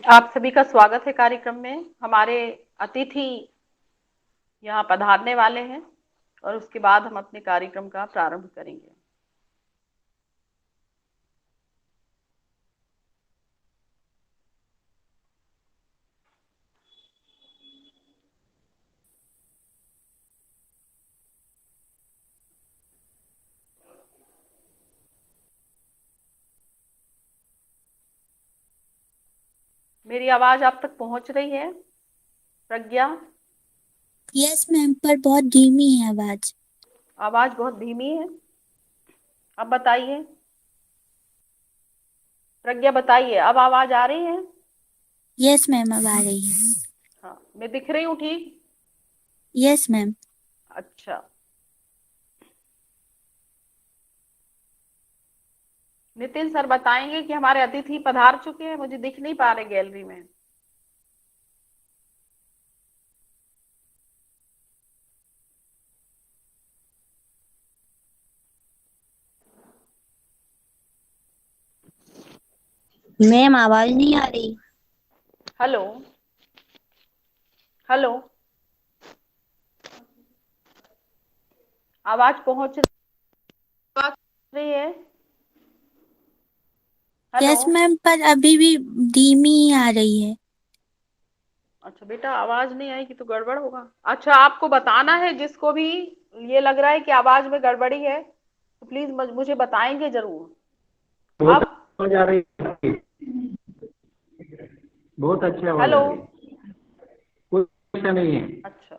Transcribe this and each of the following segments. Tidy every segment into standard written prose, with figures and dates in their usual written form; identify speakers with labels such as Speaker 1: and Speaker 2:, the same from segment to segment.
Speaker 1: आप सभी का स्वागत है कार्यक्रम में। हमारे अतिथि यहाँ पधारने वाले हैं और उसके बाद हम अपने कार्यक्रम का प्रारंभ करेंगे। मेरी आवाज आप तक पहुंच रही है प्रज्ञा?
Speaker 2: यस मैम, पर बहुत धीमी है आवाज।
Speaker 1: आवाज बहुत धीमी है। अब बताइए प्रज्ञा, बताइए अब आवाज आ रही है?
Speaker 2: यस मैम, अब आ रही है।
Speaker 1: हाँ, मैं दिख रही हूँ ठीक?
Speaker 2: Yes ma'am.
Speaker 1: अच्छा, नितिन सर बताएंगे कि हमारे अतिथि पधार चुके हैं। मुझे दिख नहीं पा रहे गैलरी में।
Speaker 2: मैम आवाज नहीं आ रही।
Speaker 1: हेलो हेलो, आवाज पहुंच रही है? हेलो।
Speaker 2: यस मैम, पर अभी भी धीमी ही आ रही है।
Speaker 1: अच्छा बेटा, आवाज नहीं आएगी तो गड़बड़ होगा। अच्छा, आपको बताना है जिसको भी ये लग रहा है कि आवाज में गड़बड़ी है तो प्लीज मुझे बताएंगे जरूर।
Speaker 3: बहुत
Speaker 1: अब
Speaker 3: आवाज आ रही है। बहुत अच्छी आवाज
Speaker 1: हेलो।
Speaker 3: आ रही है। कोई समस्या नहीं है।
Speaker 1: अच्छा,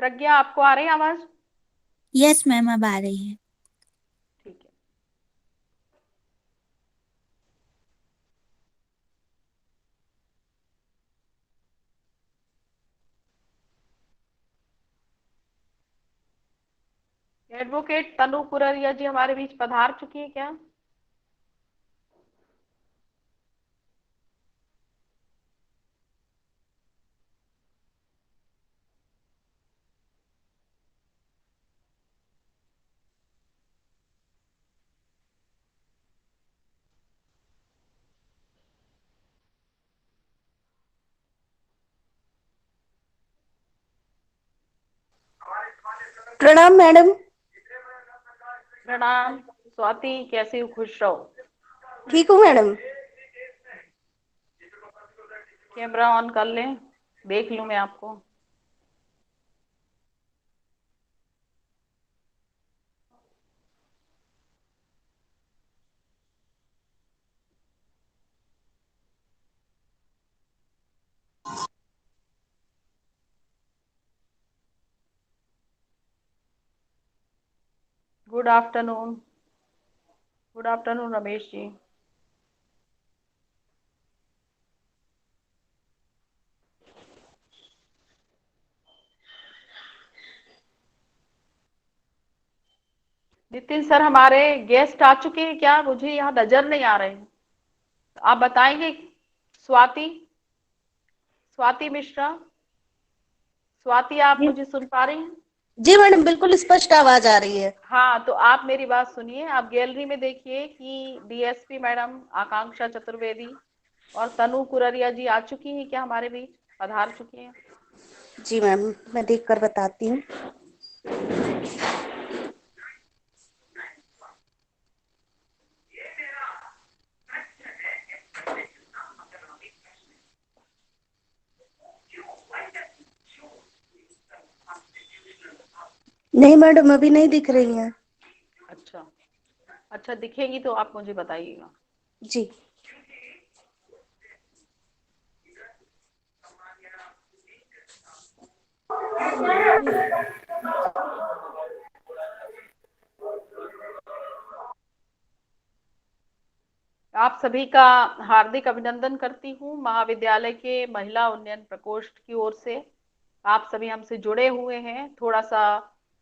Speaker 1: प्रज्ञा आपको आ रही है आवाज?
Speaker 2: यस मैम, अब आ रही है।
Speaker 1: ठीक है। एडवोकेट तनु पुररिया जी हमारे बीच पधार चुकी है क्या?
Speaker 4: प्रणाम मैडम।
Speaker 1: प्रणाम स्वाति, कैसी हो? खुश रहो।
Speaker 4: ठीक हूँ मैडम।
Speaker 1: कैमरा ऑन कर लें, देख लूं मैं आपको। Good afternoon. Good afternoon Ramesh ji. Nitin sir हमारे गेस्ट आ चुके हैं क्या? मुझे यहाँ नजर नहीं आ रहे हैं। आप बताएंगे? स्वाति, स्वाति मिश्रा, स्वाति आप
Speaker 4: जी
Speaker 1: मुझे सुन पा रही हैं?
Speaker 4: जी मैडम, बिल्कुल स्पष्ट आवाज आ रही है।
Speaker 1: हाँ, तो आप मेरी बात सुनिए। आप गैलरी में देखिए कि डीएसपी मैडम आकांक्षा चतुर्वेदी और तनु कुररिया जी आ चुकी हैं क्या? हमारे बीच पधार चुकी हैं।
Speaker 4: जी मैम, मैं देख कर बताती हूँ। नहीं मैडम, अभी नहीं दिख रही हैं।
Speaker 1: अच्छा, अच्छा दिखेंगी तो आप मुझे बताइएगा।
Speaker 4: जी
Speaker 1: आप सभी का हार्दिक अभिनंदन करती हूँ महाविद्यालय के महिला उन्नयन प्रकोष्ठ की ओर से। आप सभी हमसे जुड़े हुए हैं, थोड़ा सा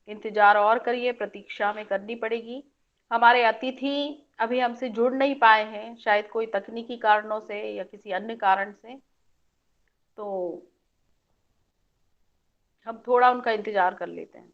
Speaker 1: इंतजार और करिए, प्रतीक्षा में करनी पड़ेगी। हमारे अतिथि अभी हमसे जुड़ नहीं पाए हैं, शायद कोई तकनीकी कारणों से या किसी अन्य कारण से, तो हम थोड़ा उनका इंतजार कर लेते हैं।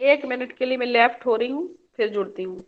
Speaker 1: एक मिनट के लिए मैं लेफ्ट हो रही हूँ, फिर जुड़ती हूँ।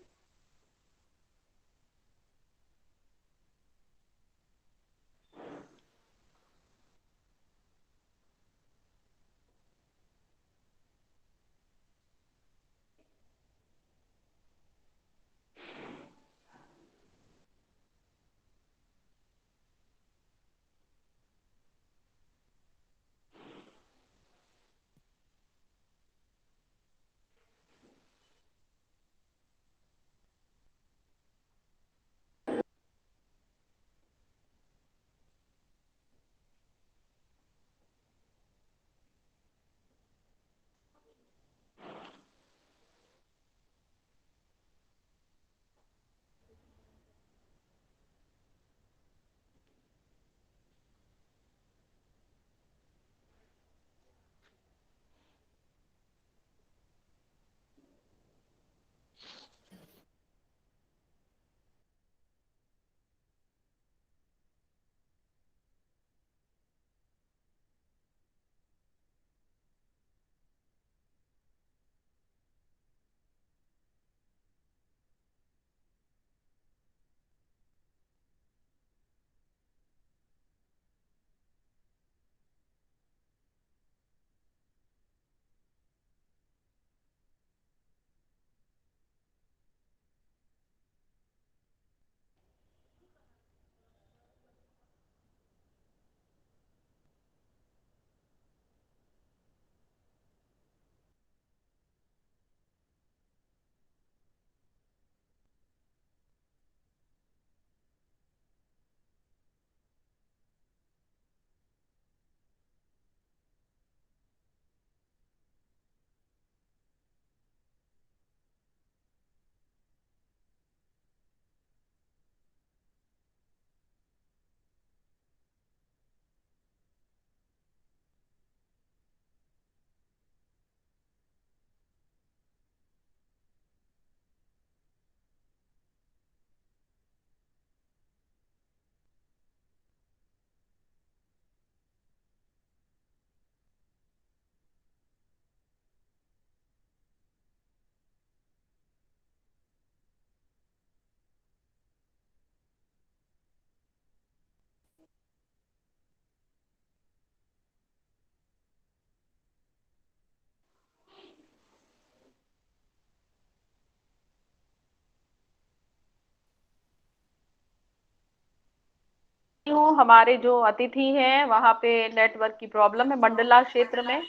Speaker 1: हूँ, हमारे जो अतिथि हैं वहां पे नेटवर्क की प्रॉब्लम है मंडला क्षेत्र में,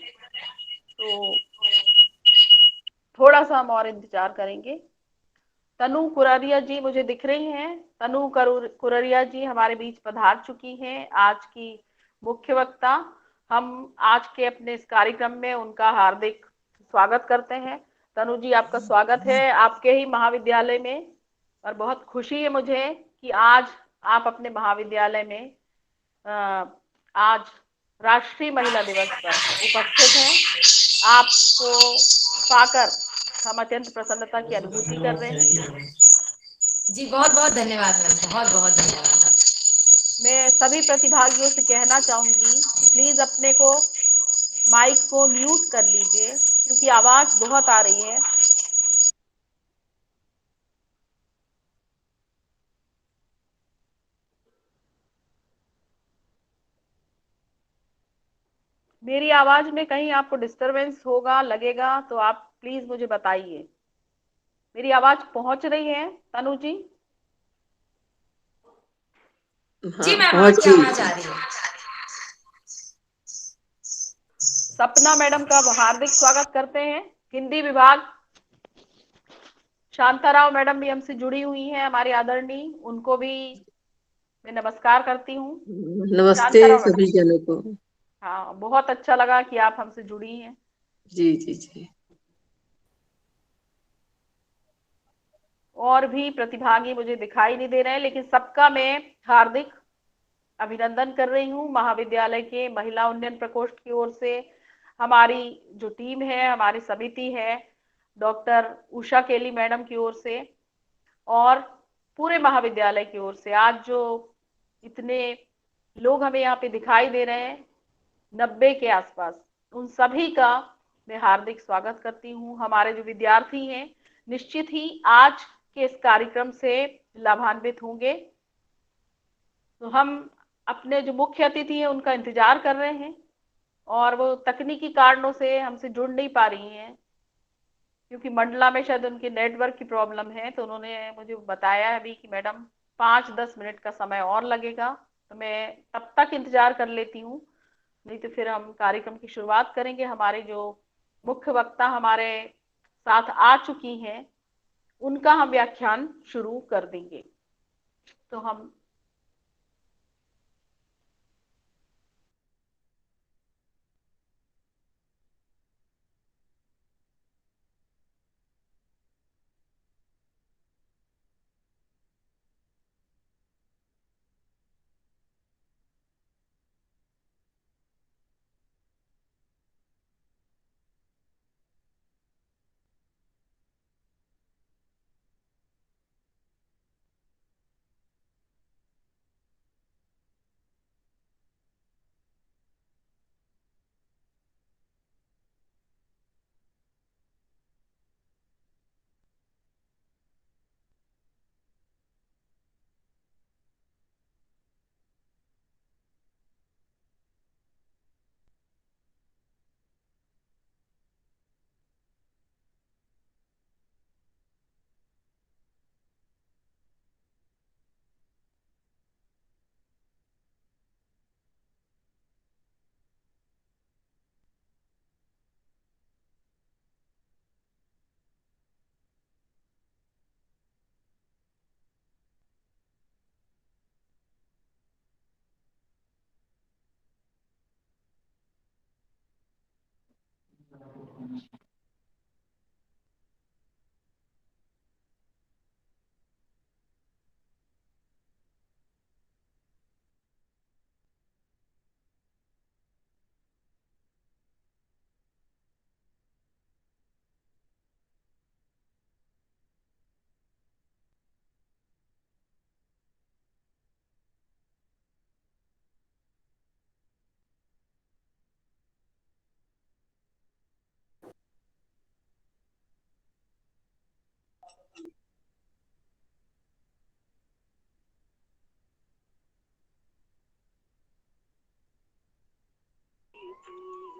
Speaker 1: तो थोड़ा सा हम और इंतजार करेंगे। तनु कुरारिया जी मुझे दिख रही हैं। तनु कुरारिया जी हमारे बीच पधार चुकी हैं, आज की मुख्य वक्ता। हम आज के अपने इस कार्यक्रम में उनका हार्दिक स्वागत करते हैं। तनु जी, आपका स्वागत है आपके ही महाविद्यालय में, और बहुत खुशी है मुझे कि आज आप अपने महाविद्यालय में आज राष्ट्रीय महिला दिवस पर उपस्थित हैं। आपको पाकर हम अत्यंत प्रसन्नता की अनुभूति कर रहे हैं।
Speaker 5: जी बहुत बहुत धन्यवाद मैम, बहुत बहुत धन्यवाद।
Speaker 1: मैं सभी प्रतिभागियों से कहना चाहूंगी कि प्लीज अपने को माइक को म्यूट कर लीजिए, क्योंकि आवाज बहुत आ रही है। मेरी आवाज में कहीं आपको डिस्टरबेंस होगा, लगेगा तो आप प्लीज मुझे बताइए। मेरी आवाज पहुंच रही है तनु जी?
Speaker 5: जी मैम, आपकी आवाज आ रही है।
Speaker 1: सपना मैडम का हार्दिक स्वागत करते हैं। हिंदी विभाग शांताराव मैडम भी हमसे जुड़ी हुई हैं, हमारी आदरणीय, उनको भी मैं नमस्कार करती हूँ।
Speaker 6: नमस्ते
Speaker 1: शांताराव मैडम,
Speaker 6: सभी जनों को।
Speaker 1: हाँ, बहुत अच्छा लगा कि आप हमसे जुड़ी हैं।
Speaker 6: जी जी जी।
Speaker 1: और भी प्रतिभागी मुझे दिखाई नहीं दे रहे हैं, लेकिन सबका मैं हार्दिक अभिनंदन कर रही हूँ। महाविद्यालय के महिला उन्नयन प्रकोष्ठ की ओर से हमारी जो टीम है, हमारी समिति है, डॉक्टर उषा केली मैडम की ओर से और पूरे महाविद्यालय की ओर से आज जो इतने लोग हमें यहाँ पे दिखाई दे रहे हैं, 90 के आसपास, उन सभी का मैं हार्दिक स्वागत करती हूँ। हमारे जो विद्यार्थी हैं निश्चित ही आज के इस कार्यक्रम से लाभान्वित होंगे। तो हम अपने जो मुख्य अतिथि हैं उनका इंतजार कर रहे हैं और वो तकनीकी कारणों से हमसे जुड़ नहीं पा रही हैं, क्योंकि मंडला में शायद उनकी नेटवर्क की प्रॉब्लम है। तो उन्होंने मुझे बताया है अभी कि मैडम 5-10 मिनट का समय और लगेगा, तो मैं तब तक इंतजार कर लेती हूँ, नहीं तो फिर हम कार्यक्रम की शुरुआत करेंगे। हमारे जो मुख्य वक्ता हमारे साथ आ चुकी हैं उनका हम व्याख्यान शुरू कर देंगे। तो हम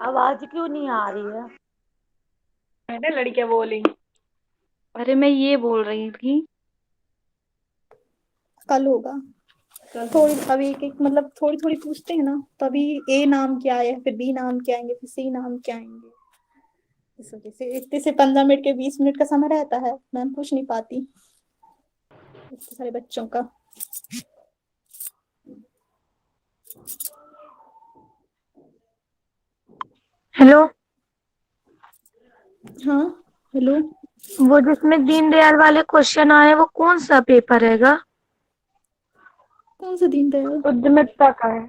Speaker 7: आवाज क्यों नहीं आ रही है?
Speaker 1: मैंने लड़कियां बोली।
Speaker 7: अरे मैं ये बोल रही थी,
Speaker 8: कल होगा। थोड़ी अभी एक एक मतलब थोड़ी थोड़ी पूछते हैं ना, तभी ए नाम क्या है, फिर बी नाम क्या आएंगे, फिर सी नाम क्या आएंगे। इस वजह से इतने से 15 मिनट के 20 मिनट का समय रहता है, मैम पूछ नहीं पाती इतने सारे बच्चों का।
Speaker 7: हेलो,
Speaker 8: हाँ हेलो।
Speaker 7: वो जिसमें दीनदयाल वाले क्वेश्चन आए वो कौन सा पेपर हैगा?
Speaker 8: कौन सा दीनदयाल?
Speaker 7: उद्यमिता का है।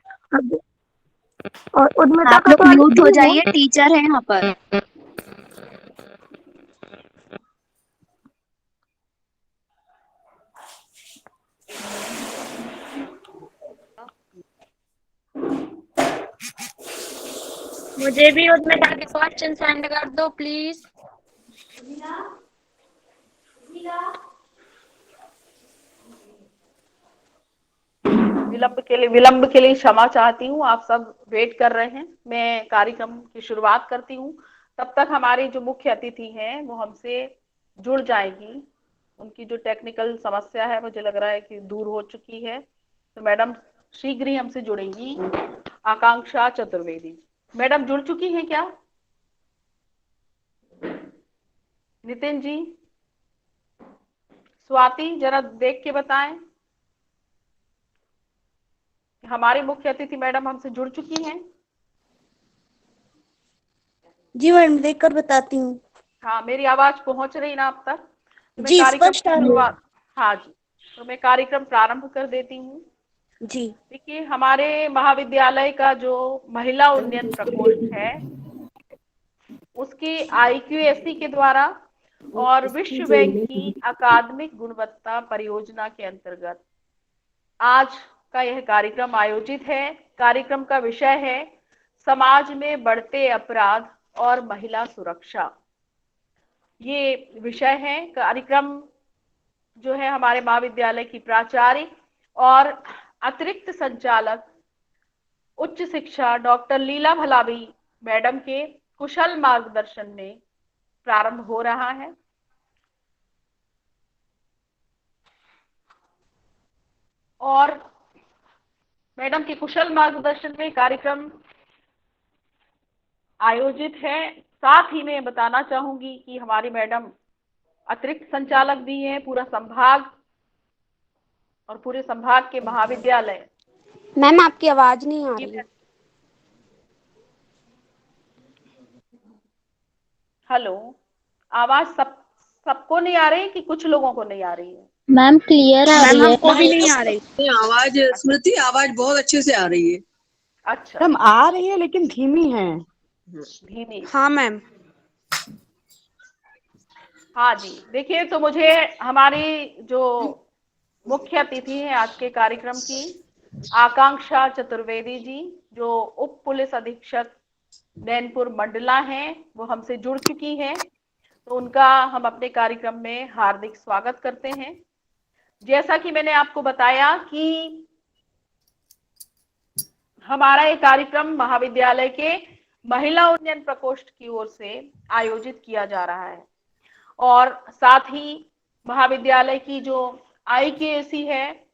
Speaker 7: और उद्यमिता
Speaker 2: आप
Speaker 7: का
Speaker 2: लोग
Speaker 7: तो आज
Speaker 2: म्यूट हो
Speaker 7: क्यों हुआ?
Speaker 2: जाइए, टीचर है यहाँ पर।
Speaker 7: मुझे भी उद्यमिता के क्वेश्चन सेंड कर दो प्लीज।
Speaker 1: विलंब के लिए क्षमा चाहती हूँ। आप सब वेट कर रहे हैं, मैं कार्यक्रम की शुरुआत करती हूँ। तब तक हमारी जो मुख्य अतिथि हैं वो हमसे जुड़ जाएगी। उनकी जो टेक्निकल समस्या है मुझे लग रहा है कि दूर हो चुकी है, तो मैडम शीघ्र ही हमसे जुड़ेंगी। आकांक्षा चतुर्वेदी। मैडम जुड़ चुकी हैं क्या? नितिन जी, स्वाति, जरा देख के बताएं हमारी मुख्य अतिथि मैडम हमसे जुड़ चुकी हैं।
Speaker 4: जी मैडम, देख कर बताती हूँ।
Speaker 1: हाँ, मेरी आवाज पहुंच रही ना आप तक? तो मैं
Speaker 4: जी,
Speaker 1: कार्यक्रम
Speaker 4: स्पष्ट
Speaker 1: की
Speaker 4: आ रही है।
Speaker 1: शुरुआत, हाँ जी, तो मैं कार्यक्रम प्रारंभ कर देती हूँ।
Speaker 4: जी
Speaker 1: देखिए, हमारे महाविद्यालय का जो महिला उन्नयन प्रकोष्ठ है, उसकी IQAC के द्वारा और विश्व बैंक की अकादमिक गुणवत्ता परियोजना के अंतर्गत आज का यह कार्यक्रम आयोजित है। कार्यक्रम का विषय है समाज में बढ़ते अपराध और महिला सुरक्षा। ये विषय है। कार्यक्रम जो है हमारे महाविद्यालय की प्राचार्य और अतिरिक्त संचालक उच्च शिक्षा डॉक्टर लीला भलावी मैडम के कुशल मार्गदर्शन में प्रारंभ हो रहा है। और मैडम के कुशल मार्गदर्शन में कार्यक्रम आयोजित है। साथ ही मैं बताना चाहूंगी कि हमारी मैडम अतिरिक्त संचालक भी हैं पूरा संभाग, और पूरे संभाग के महाविद्यालय।
Speaker 9: मैम आपकी आवाज नहीं आ रही।
Speaker 1: हेलो, आवाज सबको नहीं आ रही कि कुछ लोगों को नहीं आ रही है?
Speaker 2: मैम क्लियर आ रही है।
Speaker 8: हमको भी नहीं आ रही।
Speaker 6: आवाज स्मृति, आवाज बहुत अच्छे से आ रही है।
Speaker 1: अच्छा,
Speaker 10: मैम आ रही है लेकिन धीमी है।
Speaker 1: धीमी?
Speaker 9: हाँ मैम।
Speaker 1: हाँ जी, देखिए, तो मुझे हमारी जो मुख्य अतिथि है आज के कार्यक्रम की, आकांक्षा चतुर्वेदी जी, जो उप पुलिस अधीक्षक नैनपुर मंडला हैं, वो हमसे जुड़ चुकी हैं। तो उनका हम अपने कार्यक्रम में हार्दिक स्वागत करते हैं। जैसा कि मैंने आपको बताया कि हमारा ये कार्यक्रम महाविद्यालय के महिला उन्नयन प्रकोष्ठ की ओर से आयोजित किया जा रहा है, और साथ ही महाविद्यालय की जो IQAC है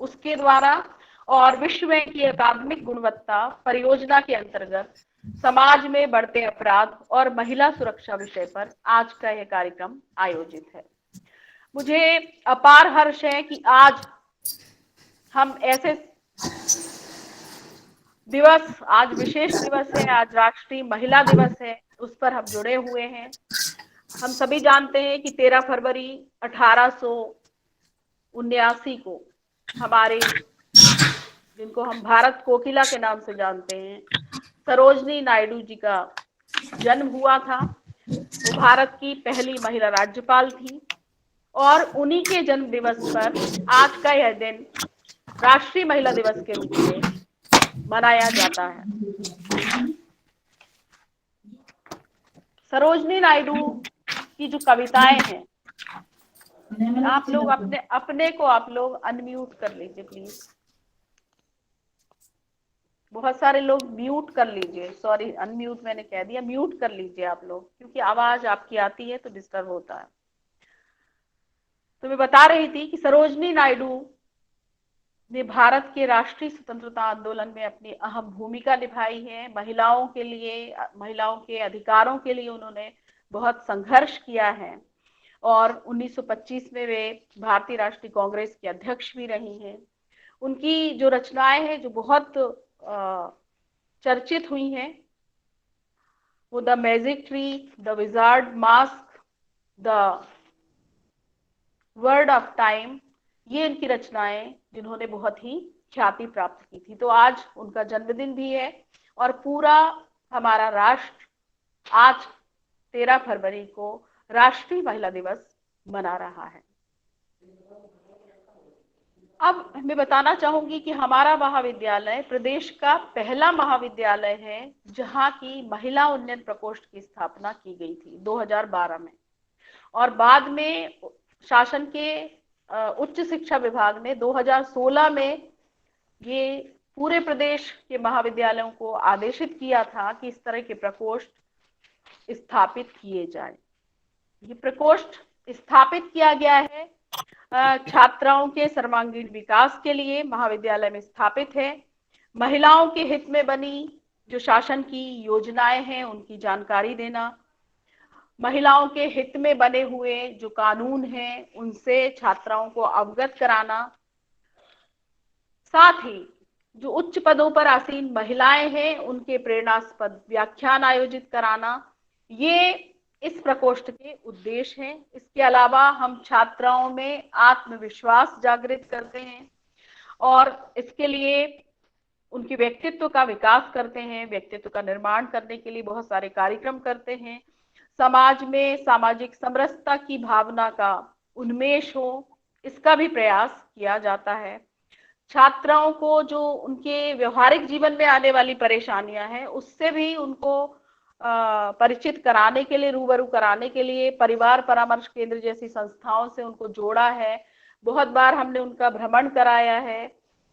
Speaker 1: उसके द्वारा और विश्व बैंक की अकादमिक गुणवत्ता परियोजना के अंतर्गत समाज में बढ़ते अपराध और महिला सुरक्षा विषय पर आज का यह कार्यक्रम आयोजित है। मुझे अपार हर्ष है कि आज हम ऐसे दिवस, आज विशेष दिवस है, आज राष्ट्रीय महिला दिवस है, उस पर हम जुड़े हुए हैं। हम सभी जानते हैं कि 13 फरवरी 1879 को हमारे, जिनको हम भारत कोकिला के नाम से जानते हैं, सरोजनी नायडू जी का जन्म हुआ था। वो भारत की पहली महिला राज्यपाल थी, और उन्हीं के जन्म दिवस पर आज का यह दिन राष्ट्रीय महिला दिवस के रूप में मनाया जाता है। सरोजनी नायडू की जो कविताएं हैं, आप लोग अपने को आप लोग अनम्यूट कर लीजिए प्लीज। बहुत सारे लोग म्यूट कर लीजिए, सॉरी अनम्यूट मैंने कह दिया, म्यूट कर लीजिए आप लोग, क्योंकि आवाज आपकी आती है तो डिस्टर्ब होता है। तो मैं बता रही थी कि सरोजनी नायडू ने भारत के राष्ट्रीय स्वतंत्रता आंदोलन में अपनी अहम भूमिका निभाई है। महिलाओं के लिए, महिलाओं के अधिकारों के लिए उन्होंने बहुत संघर्ष किया है, और 1925 में वे भारतीय राष्ट्रीय कांग्रेस की अध्यक्ष भी रही हैं। उनकी जो रचनाएं हैं जो बहुत चर्चित हुई हैं, वो the magic tree, the wizard mask, the word of time, ये इनकी रचनाएं जिन्होंने बहुत ही ख्याति प्राप्त की थी। तो आज उनका जन्मदिन भी है, और पूरा हमारा राष्ट्र आज 13 फरवरी को राष्ट्रीय महिला दिवस मना रहा है। अब मैं बताना चाहूंगी कि हमारा महाविद्यालय प्रदेश का पहला महाविद्यालय है जहां की महिला उन्नयन प्रकोष्ठ की स्थापना की गई थी 2012 में, और बाद में शासन के उच्च शिक्षा विभाग ने 2016 में ये पूरे प्रदेश के महाविद्यालयों को आदेशित किया था कि इस तरह के प्रकोष्ठ स्थापित किए जाएं। ये प्रकोष्ठ स्थापित किया गया है छात्राओं के सर्वांगीण विकास के लिए, महाविद्यालय में स्थापित है। महिलाओं के हित में बनी जो शासन की योजनाएं हैं उनकी जानकारी देना, महिलाओं के हित में बने हुए जो कानून हैं उनसे छात्राओं को अवगत कराना, साथ ही जो उच्च पदों पर आसीन महिलाएं हैं उनके प्रेरणास्पद व्याख्यान आयोजित कराना, ये इस प्रकोष्ठ के उद्देश्य हैं। इसके अलावा हम छात्राओं में आत्मविश्वास जागृत करते हैं और इसके लिए उनके व्यक्तित्व का विकास करते हैं, व्यक्तित्व का निर्माण करने के लिए बहुत सारे कार्यक्रम करते हैं। समाज में सामाजिक समरसता की भावना का उन्मेष हो, इसका भी प्रयास किया जाता है। छात्राओं को जो उनके व्यवहारिक जीवन में आने वाली परेशानियां हैं उससे भी उनको परिचित कराने के लिए, रूबरू कराने के लिए परिवार परामर्श केंद्र जैसी संस्थाओं से उनको जोड़ा है। बहुत बार हमने उनका भ्रमण कराया है,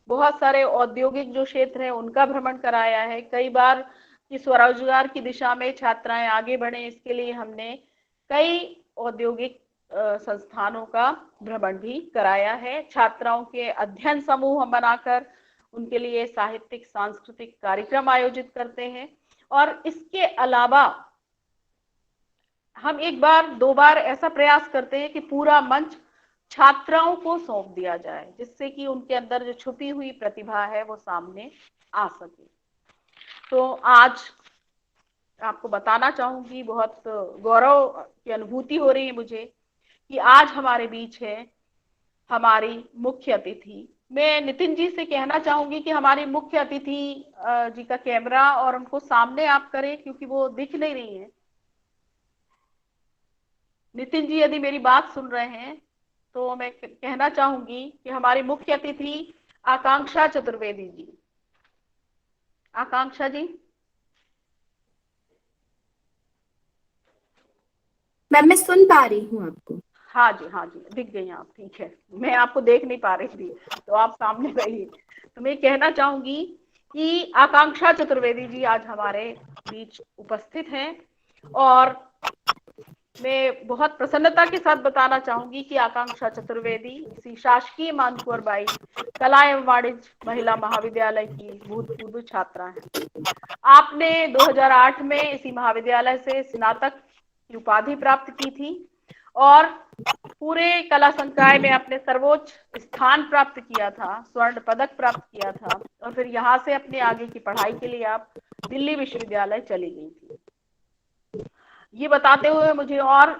Speaker 1: बहुत सारे औद्योगिक जो क्षेत्र है उनका भ्रमण कराया है। कई बार कि स्वरोजगार की दिशा में छात्राएं आगे बढ़े, इसके लिए हमने कई औद्योगिक संस्थानों का भ्रमण भी कराया है। छात्राओं के अध्ययन समूह बनाकर उनके लिए साहित्यिक सांस्कृतिक कार्यक्रम आयोजित करते हैं और इसके अलावा हम एक बार दो बार ऐसा प्रयास करते हैं कि पूरा मंच छात्राओं को सौंप दिया जाए, जिससे कि उनके अंदर जो छुपी हुई प्रतिभा है वो सामने आ सके। तो आज आपको बताना चाहूंगी, बहुत गौरव की अनुभूति हो रही है मुझे कि आज हमारे बीच है हमारी मुख्य अतिथि। मैं नितिन जी से कहना चाहूंगी कि हमारी मुख्य अतिथि जी का कैमरा और उनको सामने आप करें क्योंकि वो दिख नहीं रही है। नितिन जी यदि मेरी बात सुन रहे हैं तो मैं कहना चाहूंगी कि हमारी मुख्य अतिथि आकांक्षा चतुर्वेदी जी। आकांक्षा जी।
Speaker 9: मैम मैं सुन पा रही हूँ आपको।
Speaker 1: हाँ जी दिख गई आप, ठीक है। मैं आपको देख नहीं पा रही थी तो आप सामने रहिए। तो मैं कहना चाहूंगी कि आकांक्षा चतुर्वेदी जी आज हमारे बीच उपस्थित हैं और मैं बहुत प्रसन्नता के साथ बताना चाहूंगी कि आकांक्षा चतुर्वेदी इसी शासकीय मानकुंवर बाई कला एवं वाणिज्य महिला महाविद्यालय की भूतपूर्व छात्रा हैं। आपने 2008 में इसी महाविद्यालय से स्नातक की उपाधि प्राप्त की थी और पूरे कला संकाय में आपने सर्वोच्च स्थान प्राप्त किया था, स्वर्ण पदक प्राप्त किया था और फिर यहाँ से अपने आगे की पढ़ाई के लिए आप दिल्ली विश्वविद्यालय चली गई थी। ये बताते हुए मुझे और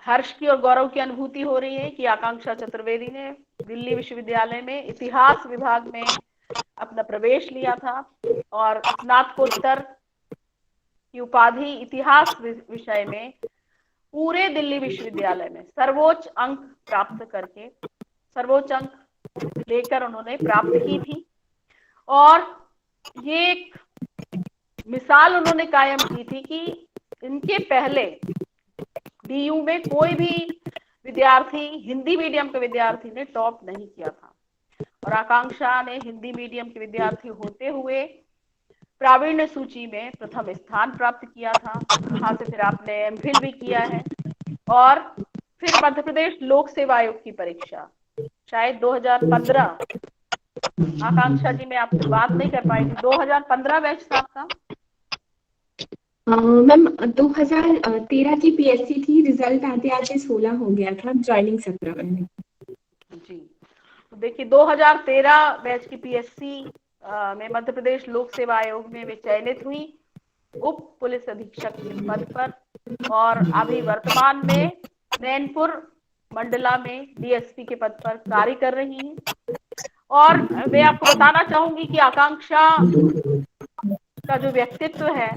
Speaker 1: हर्ष की और गौरव की अनुभूति हो रही है कि आकांक्षा चतुर्वेदी ने दिल्ली विश्वविद्यालय में इतिहास विभाग में अपना प्रवेश लिया था और स्नातकोत्तर की उपाधि इतिहास विषय में पूरे दिल्ली विश्वविद्यालय में सर्वोच्च अंक प्राप्त करके, सर्वोच्च अंक लेकर उन्होंने प्राप्त की थी और ये एक मिसाल उन्होंने कायम की थी कि इनके पहले डीयू में कोई भी विद्यार्थी, हिंदी मीडियम के विद्यार्थी ने टॉप नहीं किया था और आकांक्षा ने हिंदी मीडियम के विद्यार्थी होते हुए प्रावीण्य सूची में प्रथम स्थान प्राप्त किया था। वहां से फिर आपने एमफिल भी किया है और फिर मध्य प्रदेश लोक सेवा आयोग की परीक्षा शायद 2015, आकांक्षा जी मैं आपसे बात नहीं कर पाई थी, 2015 बैच था आपका?
Speaker 9: मैम 2013 की पीएससी थी, रिजल्ट आते आते 16 हो गया था ज्वाइनिंग सत्र में।
Speaker 1: जी तो देखिए 2013 बैच की पीएससी में मध्य प्रदेश लोक सेवा आयोग में वे चयनित हुई उप पुलिस अधीक्षक के पद पर और अभी वर्तमान में नैनपुर मंडला में डीएसपी के पद पर कार्य कर रही हैं। और मैं आपको बताना चाहूंगी कि आकांक्षा का जो व्यक्तित्व है,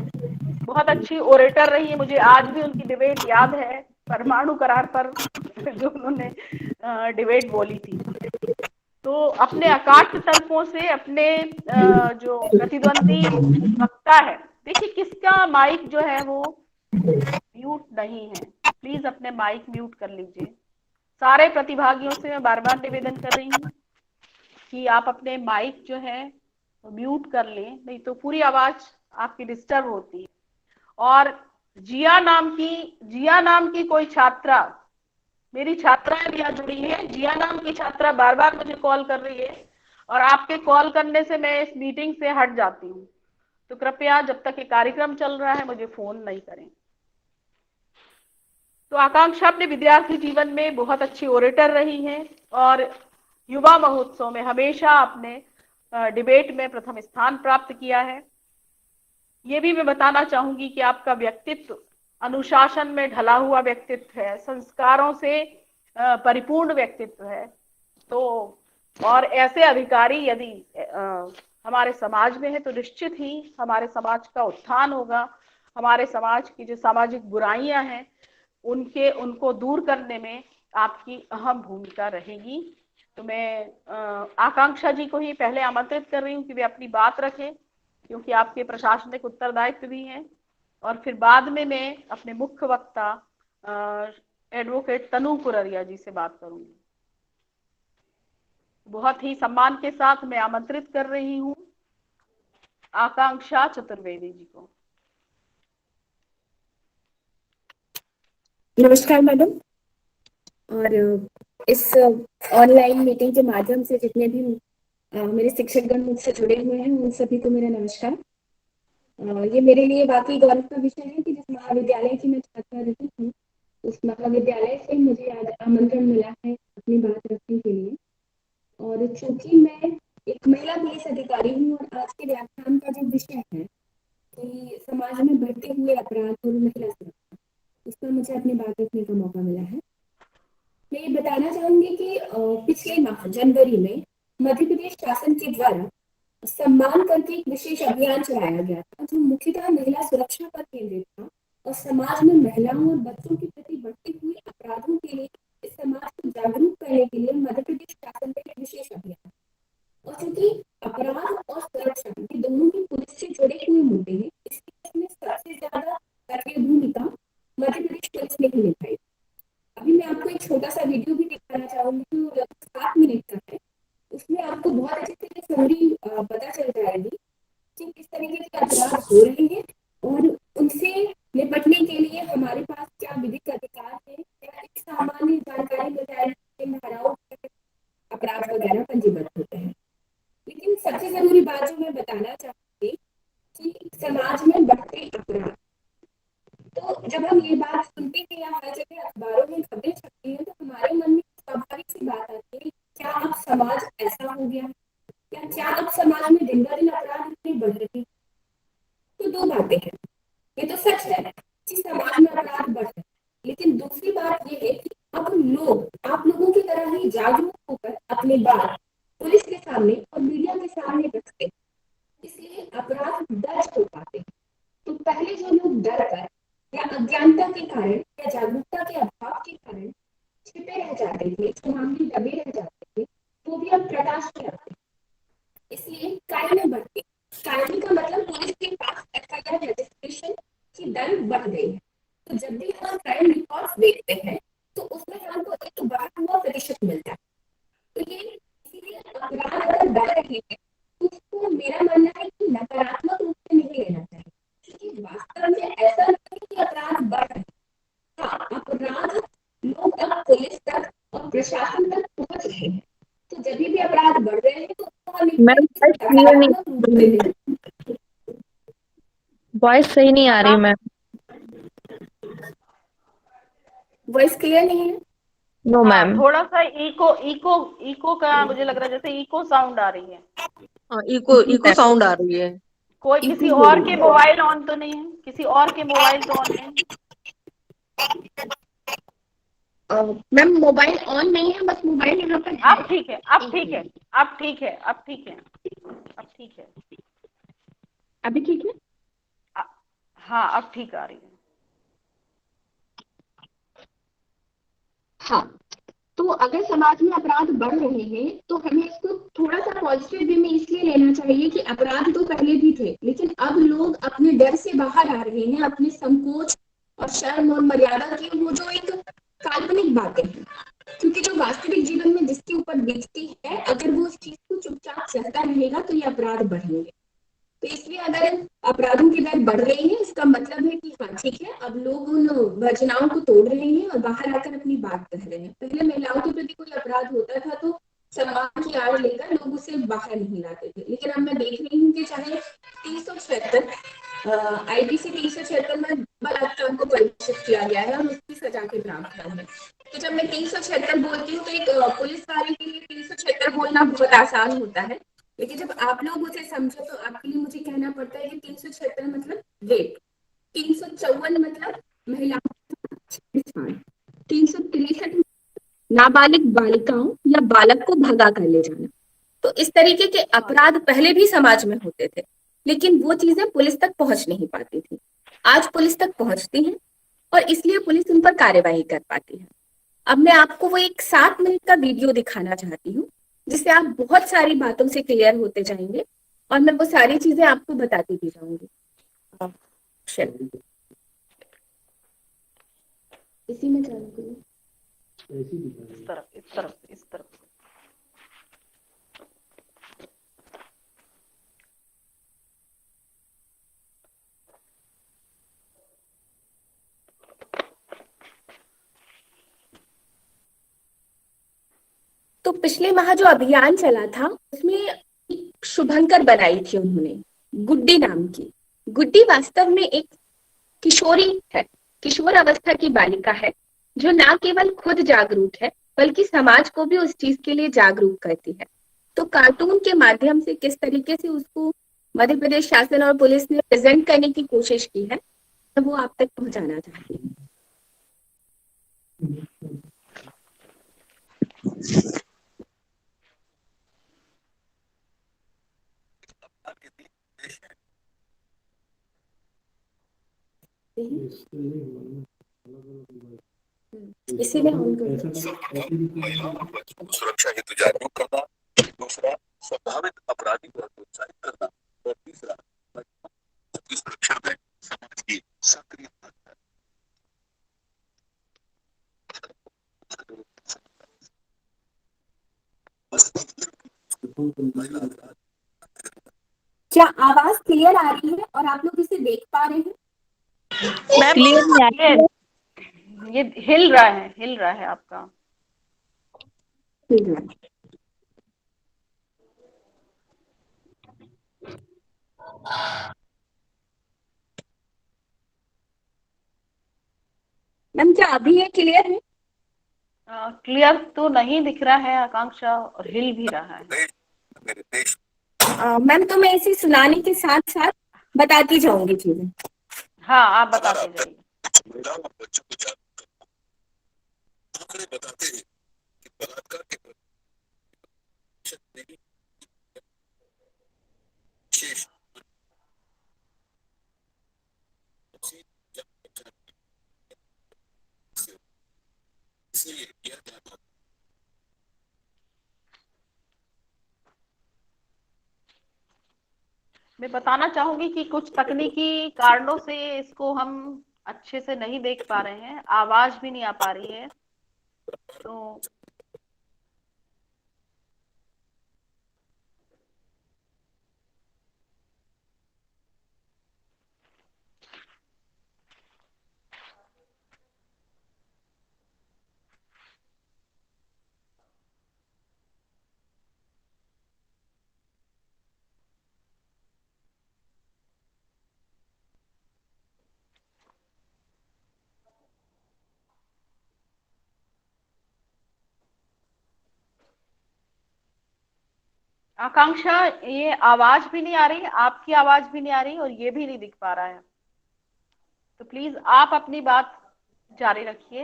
Speaker 1: बहुत अच्छी ओरेटर रही है। मुझे आज भी उनकी डिबेट याद है, परमाणु करार पर जो उन्होंने डिबेट बोली थी। तो अपने अकाट्य तर्कों से अपने जो प्रतिद्वंदी वक्ता है, देखिए किसका माइक जो है वो म्यूट नहीं है, प्लीज अपने माइक म्यूट कर लीजिए। सारे प्रतिभागियों से मैं बार बार निवेदन कर रही हूँ कि आप अपने माइक जो है म्यूट कर लें, नहीं तो पूरी आवाज आपकी डिस्टर्ब होती है। और जिया नाम की कोई छात्रा, मेरी छात्राएं भी यहाँ जुड़ी है, जिया नाम की छात्रा बार बार मुझे कॉल कर रही है और आपके कॉल करने से मैं इस मीटिंग से हट जाती हूँ। तो कृपया जब तक ये कार्यक्रम चल रहा है मुझे फोन नहीं करें। तो आकांक्षा अपने विद्यार्थी जीवन में बहुत अच्छी ओरेटर रही हैं और युवा महोत्सव में हमेशा अपने डिबेट में प्रथम स्थान प्राप्त किया है। ये भी मैं बताना चाहूंगी कि आपका व्यक्तित्व अनुशासन में ढला हुआ व्यक्तित्व है, संस्कारों से परिपूर्ण व्यक्तित्व है। तो और ऐसे अधिकारी यदि हमारे समाज में है तो निश्चित ही हमारे समाज का उत्थान होगा। हमारे समाज की जो सामाजिक बुराइयां हैं उनको दूर करने में आपकी अहम भूमिका रहेगी। तो मैं आकांक्षा जी को ही पहले आमंत्रित कर रही हूँ कि वे अपनी बात रखें, क्योंकि आपके प्रशासनिक उत्तरदायित्व भी हैं। और फिर बाद में मैं अपने मुख्य वक्ता एडवोकेट तनु कुररिया जी से बात करूंगी। बहुत ही सम्मान के साथ मैं आमंत्रित कर रही हूँ आकांक्षा चतुर्वेदी जी को।
Speaker 9: नमस्कार मैडम। और इस ऑनलाइन मीटिंग के माध्यम से जितने भी मेरे शिक्षकगण मुझसे जुड़े हुए हैं उन सभी को मेरा नमस्कार। ये मेरे लिए वाकई गौरव का विषय है कि जिस महाविद्यालय की मैं छात्रा रही हूँ उस महाविद्यालय से मुझे आज आमंत्रण मिला है अपनी बात रखने के लिए। और चूंकि मैं एक महिला पुलिस अधिकारी हूँ और आज के व्याख्यान का जो विषय है कि समाज में बढ़ते हुए अपराध और महिला सुरक्षा, उस पर मुझे अपनी बात रखने का मौका मिला है। मैं ये बताना चाहूंगी कि पिछले माह जनवरी में मध्य प्रदेश शासन के द्वारा सम्मान करके एक विशेष अभियान चलाया गया था जो मुख्यतः महिला सुरक्षा पर केंद्रित था और समाज में महिलाओं और बच्चों के प्रति बढ़ते हुए अपराधों के लिए इस समाज को जागरूक करने के लिए मध्य प्रदेश शासन का एक विशेष अभियान। और चूंकि अपराध और सुरक्षा ये दोनों ही पुलिस से जुड़े हुए मुद्दे हैं, इसमें सबसे ज्यादा सक्रिय भूमिका मध्य प्रदेश पुलिस ने ही निभाई। अभी मैं आपको एक छोटा सा वीडियो भी दिखाना चाहूंगी जो लगभग 7 मिनट का है। उसमें आपको बहुत अच्छे से समरी पता चल जाएगी कि किस तरीके के अपराध हो रहे हैं और उनसे निपटने के लिए हमारे पास क्या विधिक अधिकार है, क्या एक सामान्य जानकारी मिल जाएगी धाराओं अपराध वगैरह पंजीबद्ध होते हैं। लेकिन सबसे जरूरी बात जो मैं बताना चाहूंगी कि समाज में बढ़ते अपराध, तो जब हम ये बात सुनते हैं या हर जगह अखबारों में खबरें छपती हैं तो हमारे मन में स्वाभाविक सी बात आती है, क्या अब समाज ऐसा हो गया या क्या अब समाज में दिन ब दिन अपराध इतने बढ़ रहे हैं? तो दो बातें हैं। ये तो सच है कि समाज में अपराध बढ़ रहे हैं, लेकिन दूसरी बात ये है कि अब लोग आप लोगों की तरह ही जागरूक होकर अपनी बात पुलिस के सामने और मीडिया के सामने रखते हैं, इसलिए अपराध दर्ज हो पाते हैं। तो पहले जो लोग डर कर या अज्ञानता के कारण या जागरूकता के अभाव के कारण छिपे रह जाते थे, मामले दबे रह जाते थे, वो भी अब प्रकाश में आते। इसलिए कायदें बढ़ती। कायदे का मतलब पुलिस के पास एफआईआर रजिस्ट्रेशन की दर बढ़ गई है। तो जब भी हम क्राइम रिकॉर्ड्स देखते हैं तो उसमें हमको एक बढ़ा हुआ प्रतिशत मिलता है। तो ये इसीलिए अपराध अगर बढ़ रहे हैं तो उसको मेरा मानना है कि नकारात्मक रूप से नहीं लेना चाहिए, क्योंकि वास्तव में ऐसा नहीं कि अपराध बढ़ रहे हैं। हाँ, अपराध लोग अब पुलिस तक और प्रशासन तक पहुंच रहे हैं। तो जब भी अपराध बढ़ रहे हैं तो नकारात्मक रूप से लें।
Speaker 7: वॉइस सही नहीं आ रही मैम।
Speaker 9: वॉइस क्लियर नहीं है?
Speaker 7: No ma'am.
Speaker 1: थोड़ा सा इको का मुझे लग रहा है, जैसे इको साउंड आ रही है।
Speaker 6: इको साउंड आ रही है।
Speaker 1: कोई किसी और के मोबाइल ऑन तो नहीं है? किसी और के मोबाइल तो ऑन नहीं?
Speaker 9: मैम मोबाइल ऑन नहीं है, बस मोबाइल यहाँ पर है।
Speaker 1: अब ठीक है, अब ठीक है, अब ठीक है, अब ठीक है, अब ठीक है।
Speaker 9: अभी ठीक है?
Speaker 1: हाँ, अब ठीक आ रही है।
Speaker 9: हाँ, तो अगर समाज में अपराध बढ़ रहे हैं तो हमें इसको थोड़ा सा पॉजिटिव वे में इसलिए लेना चाहिए कि अपराध तो पहले भी थे, लेकिन अब लोग अपने डर से बाहर आ रहे हैं, अपने संकोच और शर्म और मर्यादा की वो जो एक काल्पनिक बातें हैं, क्योंकि जो वास्तविक जीवन में जिसके ऊपर बीतती है अगर वो उस चीज को चुपचाप सहता रहेगा तो ये अपराध बढ़ेंगे। तो इसलिए अगर अपराधों की दर बढ़ रही है इसका मतलब है कि हाँ ठीक है, अब लोग उन वंचनाओं को तोड़ रहे हैं और बाहर आकर अपनी बात कह रहे हैं। पहले महिलाओं के प्रति कोई अपराध होता था तो सम्मान की आड़ लेकर लोग उसे बाहर नहीं लाते थे, लेकिन अब मैं देख रही हूँ कि चाहे 376 आईपीसी 376 में बलात्कार को परिभाषित किया गया है और उसकी सजा के प्रावधान है। तो जब मैं 376 बोलती हूँ तो एक पुलिस वाले के लिए 376 बोलना बहुत आसान होता है, लेकिन जब आप लोग उसे समझो तो आपके लिए मुझे कहना पड़ता है कि 376 मतलब रेप, 354 मतलब महिलाओं के साथ छेड़छाड़, 363 नाबालिग बालिकाओं या बालक को भगा कर ले जाना। तो इस तरीके के अपराध पहले भी समाज में होते थे, लेकिन वो चीजें पुलिस तक पहुंच नहीं पाती थी। आज पुलिस तक पहुंचती हैं और इसलिए पुलिस उन पर कार्यवाही कर पाती है। अब मैं आपको वो एक 7 मिनट का वीडियो दिखाना चाहती हूँ, जिससे आप बहुत सारी बातों से क्लियर होते जाएंगे और मैं वो सारी चीजें आपको बताती भी जाऊंगी। इसी में चालू करो।
Speaker 1: इस तरफ इस तरफ इस तरफ।
Speaker 9: तो पिछले माह जो अभियान चला था उसमें एक शुभंकर बनाई थी उन्होंने, गुड्डी नाम की। गुड्डी वास्तव में एक किशोरी है, किशोर अवस्था की बालिका है, जो ना केवल खुद जागरूक है बल्कि समाज को भी उस चीज के लिए जागरूक करती है। तो कार्टून के माध्यम से किस तरीके से उसको मध्य प्रदेश शासन और पुलिस ने प्रेजेंट करने की कोशिश की है, तो वो आप तक पहुंचाना चाहती हूँ। इसीलिए हम
Speaker 11: महिलाओं और बच्चों को सुरक्षा हेतु जागरूक करना, दूसरा संभावित अपराधी को प्रोत्साहित करना और तीसरा बच्चों की सुरक्षा में समाज की सक्रिय
Speaker 9: क्या आवाज क्लियर आ रही है और आप लोग इसे देख पा रहे हैं?
Speaker 2: क्लियर नहीं आ रही है।
Speaker 1: ये हिल रहा है आपका।
Speaker 9: मैम क्या अभी ये क्लियर है?
Speaker 1: क्लियर तो नहीं दिख रहा है आकांक्षा, और हिल भी रहा है।
Speaker 9: मैम तो मैं इसे सुनाने के साथ साथ बताती जाऊंगी चीजें।
Speaker 1: हाँ, आप बताते जाइए।
Speaker 11: महिलाओं और बच्चों को जागरूक करना। आंकड़े बताते हैं कि बलात्कार के प्रतिशत नहीं शेष इसलिए किया जाता है।
Speaker 1: मैं बताना चाहूंगी कि कुछ तकनीकी कारणों से इसको हम अच्छे से नहीं देख पा रहे हैं, आवाज भी नहीं आ पा रही है। तो आकांक्षा, ये आवाज भी नहीं आ रही, आपकी आवाज भी नहीं आ रही और ये भी नहीं दिख पा रहा है। तो प्लीज आप अपनी बात जारी रखिए।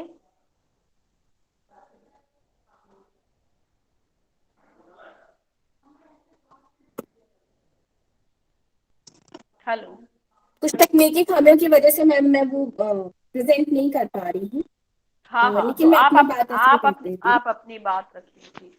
Speaker 1: हेलो।
Speaker 9: कुछ तकनीकी खामियों की वजह से मैं वो प्रेजेंट नहीं कर पा रही हूँ।
Speaker 1: हाँ हाँ,
Speaker 9: लेकिन
Speaker 1: तो
Speaker 9: मैं
Speaker 1: आप
Speaker 9: अपनी बात ऐसे कर देती हूँ।
Speaker 1: आप अपनी बात रखिए।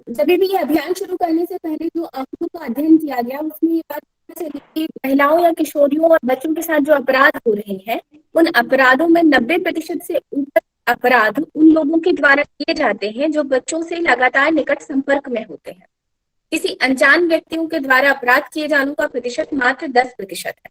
Speaker 9: जब भी ये अभियान शुरू करने से पहले जो आंकड़ों का अध्ययन किया गया उसमें ये बात पता चली कि महिलाओं या किशोरियों और बच्चों के साथ जो अपराध हो रहे हैं उन अपराधों में 90% से ऊपर अपराध उन लोगों के द्वारा किए जाते हैं जो बच्चों से लगातार निकट संपर्क में होते हैं। किसी अनजान व्यक्तियों के द्वारा अपराध किए जाने का प्रतिशत मात्र 10% है,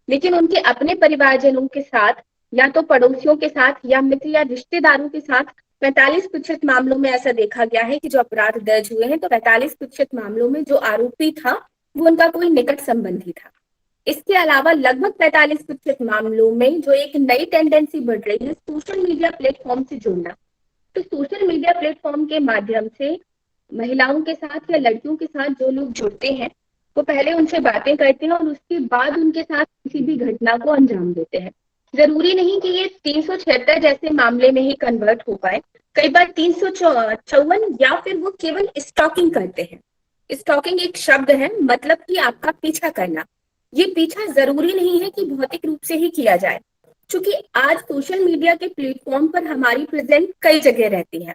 Speaker 9: लेकिन उनके अपने परिवारजनों के साथ या तो पड़ोसियों के साथ या मित्र या रिश्तेदारों के साथ 45% मामलों में ऐसा देखा गया है कि जो अपराध दर्ज हुए हैं तो 45% मामलों में जो आरोपी था वो उनका कोई निकट संबंधी था। इसके अलावा लगभग 45% मामलों में जो एक नई टेंडेंसी बढ़ रही है सोशल मीडिया प्लेटफॉर्म से जुड़ना। तो सोशल मीडिया प्लेटफॉर्म के माध्यम से महिलाओं के साथ या लड़कियों के साथ जो लोग जुड़ते हैं वो पहले उनसे बातें करते हैं और उसके बाद उनके साथ किसी भी घटना को अंजाम देते हैं। जरूरी नहीं कि ये 376 जैसे मामले में ही कन्वर्ट हो पाए, कई बार 354 या फिर वो केवल स्टॉकिंग करते हैं। स्टॉकिंग एक शब्द है, मतलब कि आपका पीछा करना। ये पीछा जरूरी नहीं है कि भौतिक रूप से ही किया जाए, क्योंकि आज सोशल मीडिया के प्लेटफॉर्म पर हमारी प्रेजेंट कई जगह रहती है।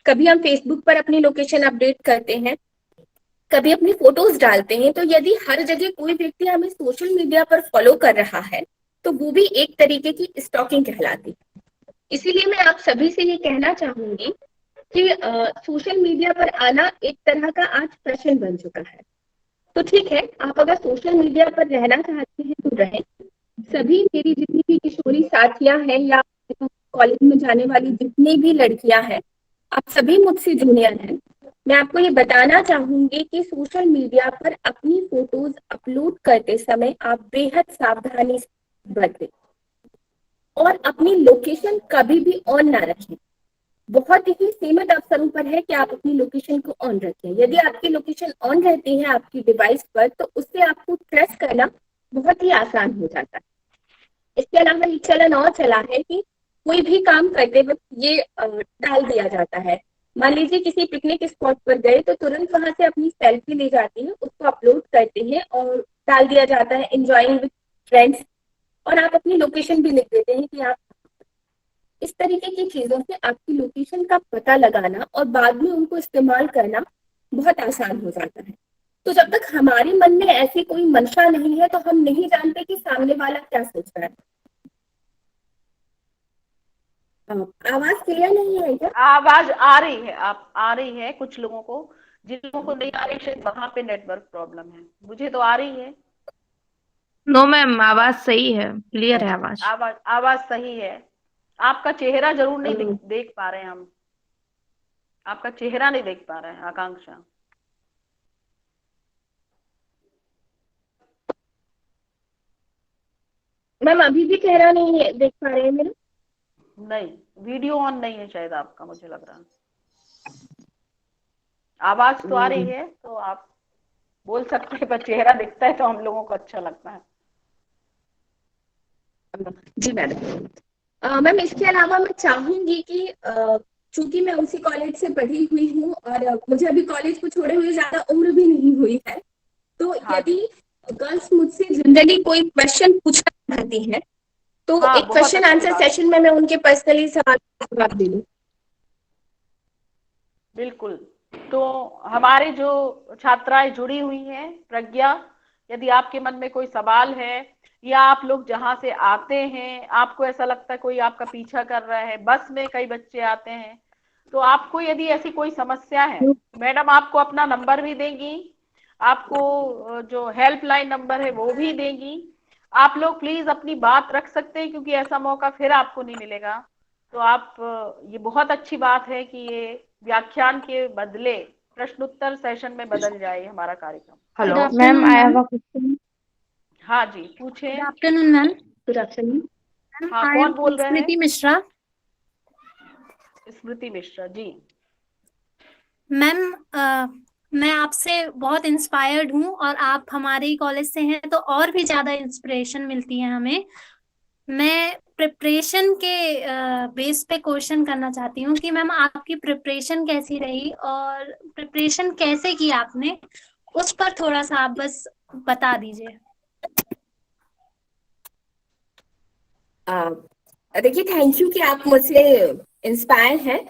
Speaker 9: कभी हम फेसबुक पर अपनी लोकेशन अपडेट करते हैं, कभी अपनी फोटोज डालते हैं। तो यदि हर जगह कोई व्यक्ति हमें सोशल मीडिया पर फॉलो कर रहा है तो वो भी एक तरीके की स्टॉकिंग कहलाती है। इसीलिए मैं आप सभी से ये कहना चाहूंगी कि सोशल मीडिया पर आना एक तरह का आज फैशन बन चुका है। तो ठीक है, आप अगर सोशल मीडिया पर रहना चाहते हैं तो रहें। सभी मेरी जितनी भी किशोरी साथियां हैं या कॉलेज में जाने वाली जितनी भी लड़कियां हैं, आप सभी मुझसे जूनियर हैं। मैं आपको ये बताना चाहूंगी कि सोशल मीडिया पर अपनी फोटोज अपलोड करते समय आप बेहद सावधानी से बरतें और अपनी लोकेशन कभी भी ऑन ना रखें। बहुत ही सीमित अवसरों पर है कि आप अपनी लोकेशन को ऑन रखें। यदि आपकी लोकेशन ऑन रहती है आपकी डिवाइस पर तो उससे आपको ट्रेस करना बहुत ही आसान हो जाता है। इसके अलावा एक चलन और चला है कि कोई भी काम करते वक्त ये डाल दिया जाता है। मान लीजिए किसी पिकनिक स्पॉट पर गए तो तुरंत वहां से अपनी सेल्फी ली जाती है, उसको अपलोड करते हैं और डाल दिया जाता है एंजॉयिंग विद फ्रेंड्स, और आप अपनी लोकेशन भी लिख देते हैं कि आप। इस तरीके की चीजों से आपकी लोकेशन का पता लगाना और बाद में उनको इस्तेमाल करना बहुत आसान हो जाता है। तो जब तक हमारे मन में ऐसी कोई मंशा नहीं है तो हम नहीं जानते कि सामने वाला क्या सोच रहा है। आवाज क्लियर नहीं है क्या?
Speaker 1: आवाज आ रही है, आप आ रही है कुछ लोगों को, जिन लोगों को नहीं आ रही शायद वहां पे नेटवर्क प्रॉब्लम है। मुझे तो आ रही है।
Speaker 10: नो मैम, आवाज सही है, क्लियर है आवाज।
Speaker 1: आवाज आवाज सही है। आपका चेहरा जरूर नहीं देख पा रहे हैं हम, आपका चेहरा नहीं देख पा रहे हैं आकांक्षा।
Speaker 9: मैम अभी भी चेहरा नहीं है, देख पा रहे हैं मेरा?
Speaker 1: नहीं, वीडियो ऑन नहीं है शायद आपका, मुझे लग रहा है। आवाज तो आ रही है तो आप बोल सकते हैं, पर चेहरा दिखता है तो हम लोगों को अच्छा लगता है।
Speaker 9: जी मैडम। मैम इसके अलावा मैं चाहूंगी कि चूंकि मैं उसी कॉलेज से पढ़ी हुई हूँ और मुझे अभी कॉलेज को छोड़े हुए ज्यादा उम्र भी नहीं हुई है, तो यदि गर्ल्स मुझसे जनरली कोई क्वेश्चन पूछना चाहती हैं तो एक क्वेश्चन आंसर सेशन में मैं उनके पर्सनली सवाल का जवाब दे दूं।
Speaker 1: बिल्कुल। तो हमारे जो छात्राएं जुड़ी हुई हैं, प्रज्ञा, यदि आपके मन में कोई सवाल है या आप लोग जहां से आते हैं आपको ऐसा लगता है कोई आपका पीछा कर रहा है, बस में कई बच्चे आते हैं, तो आपको यदि ऐसी कोई समस्या है, मैडम आपको अपना नंबर भी देंगी, आपको जो हेल्पलाइन नंबर है वो भी देंगी। आप लोग प्लीज अपनी बात रख सकते हैं क्योंकि ऐसा मौका फिर आपको नहीं मिलेगा। तो आप, ये बहुत अच्छी बात है कि ये व्याख्यान के बदले प्रश्नोत्तर सेशन में बदल जाए हमारा कार्यक्रम।
Speaker 10: Hello ma'am, I have a question.
Speaker 1: हाँ जी, पूछे।
Speaker 2: Good afternoon ma'am.
Speaker 9: Good afternoon.
Speaker 1: हाँ, कौन बोल रहे हैं?
Speaker 2: स्मृति मिश्रा।
Speaker 1: स्मृति मिश्रा जी।
Speaker 2: मैम मैं आपसे बहुत इंस्पायर्ड हूँ और आप हमारे ही कॉलेज से हैं तो और भी ज्यादा इंस्पिरेशन मिलती है हमें। मैं प्रिपरेशन के बेस पे क्वेश्चन करना चाहती हूँ कि मैम आपकी प्रिपरेशन कैसी रही और प्रिपरेशन कैसे की आपने, उस पर थोड़ा सा आप बस बता दीजिए।
Speaker 9: देखिए, थैंक यू कि आप मुझसे इंस्पायर हैं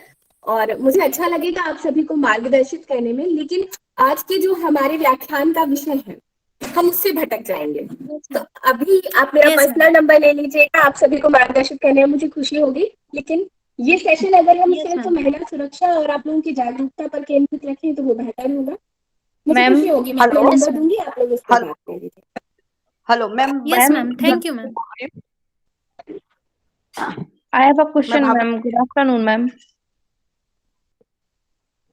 Speaker 9: और मुझे अच्छा लगेगा आप सभी को मार्गदर्शित करने में, लेकिन आज के जो हमारे व्याख्यान का विषय है हम उससे भटक जाएंगे। तो अभी आप मेरा पर्सनल नंबर ले लीजिएगा, आप सभी को मार्गदर्शित करने में मुझे खुशी होगी, लेकिन ये सेशन अगर हम सिर्फ महिला सुरक्षा और आप लोगों की जागरूकता पर केंद्रित रखें तो वो बेहतर होगा। मुझे खुशी होगी, मैं अपना नंबर दूंगी, आप लोग इसको बात कर लीजिए।
Speaker 6: Hello ma'am.
Speaker 2: Yes ma'am, thank you ma'am.
Speaker 10: I have a question, ma'am. Good afternoon, ma'am.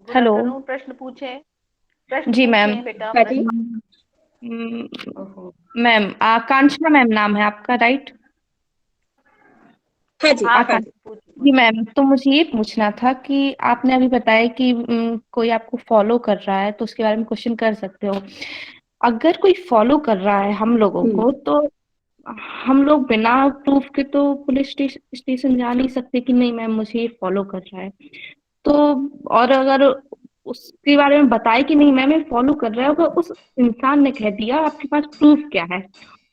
Speaker 1: Hello, प्रश्न पूछे।
Speaker 10: जी मैम।
Speaker 1: बेटा, ओहो।
Speaker 10: मैम कांचना मैम नाम है आपका, राइट?
Speaker 9: हाँ जी,
Speaker 1: हाँ
Speaker 9: हाँ
Speaker 1: हाँ,
Speaker 9: जी।
Speaker 10: जी
Speaker 1: पूछिए।
Speaker 10: मैम, तो मुझे ये पूछना था कि आपने अभी बताया कि कोई आपको फॉलो कर रहा है तो उसके बारे में क्वेश्चन कर सकते हो। अगर कोई फॉलो कर रहा है हम लोगों
Speaker 9: हम्म।
Speaker 10: को, तो हम लोग बिना प्रूफ के तो पुलिस स्टेशन जा नहीं सकते कि नहीं मैम मुझे ये फॉलो कर रहा है। तो और अगर उसके बारे में बताए कि नहीं मैम ये फॉलो कर रहा है, अगर उस इंसान ने कह दिया आपके पास प्रूफ क्या है,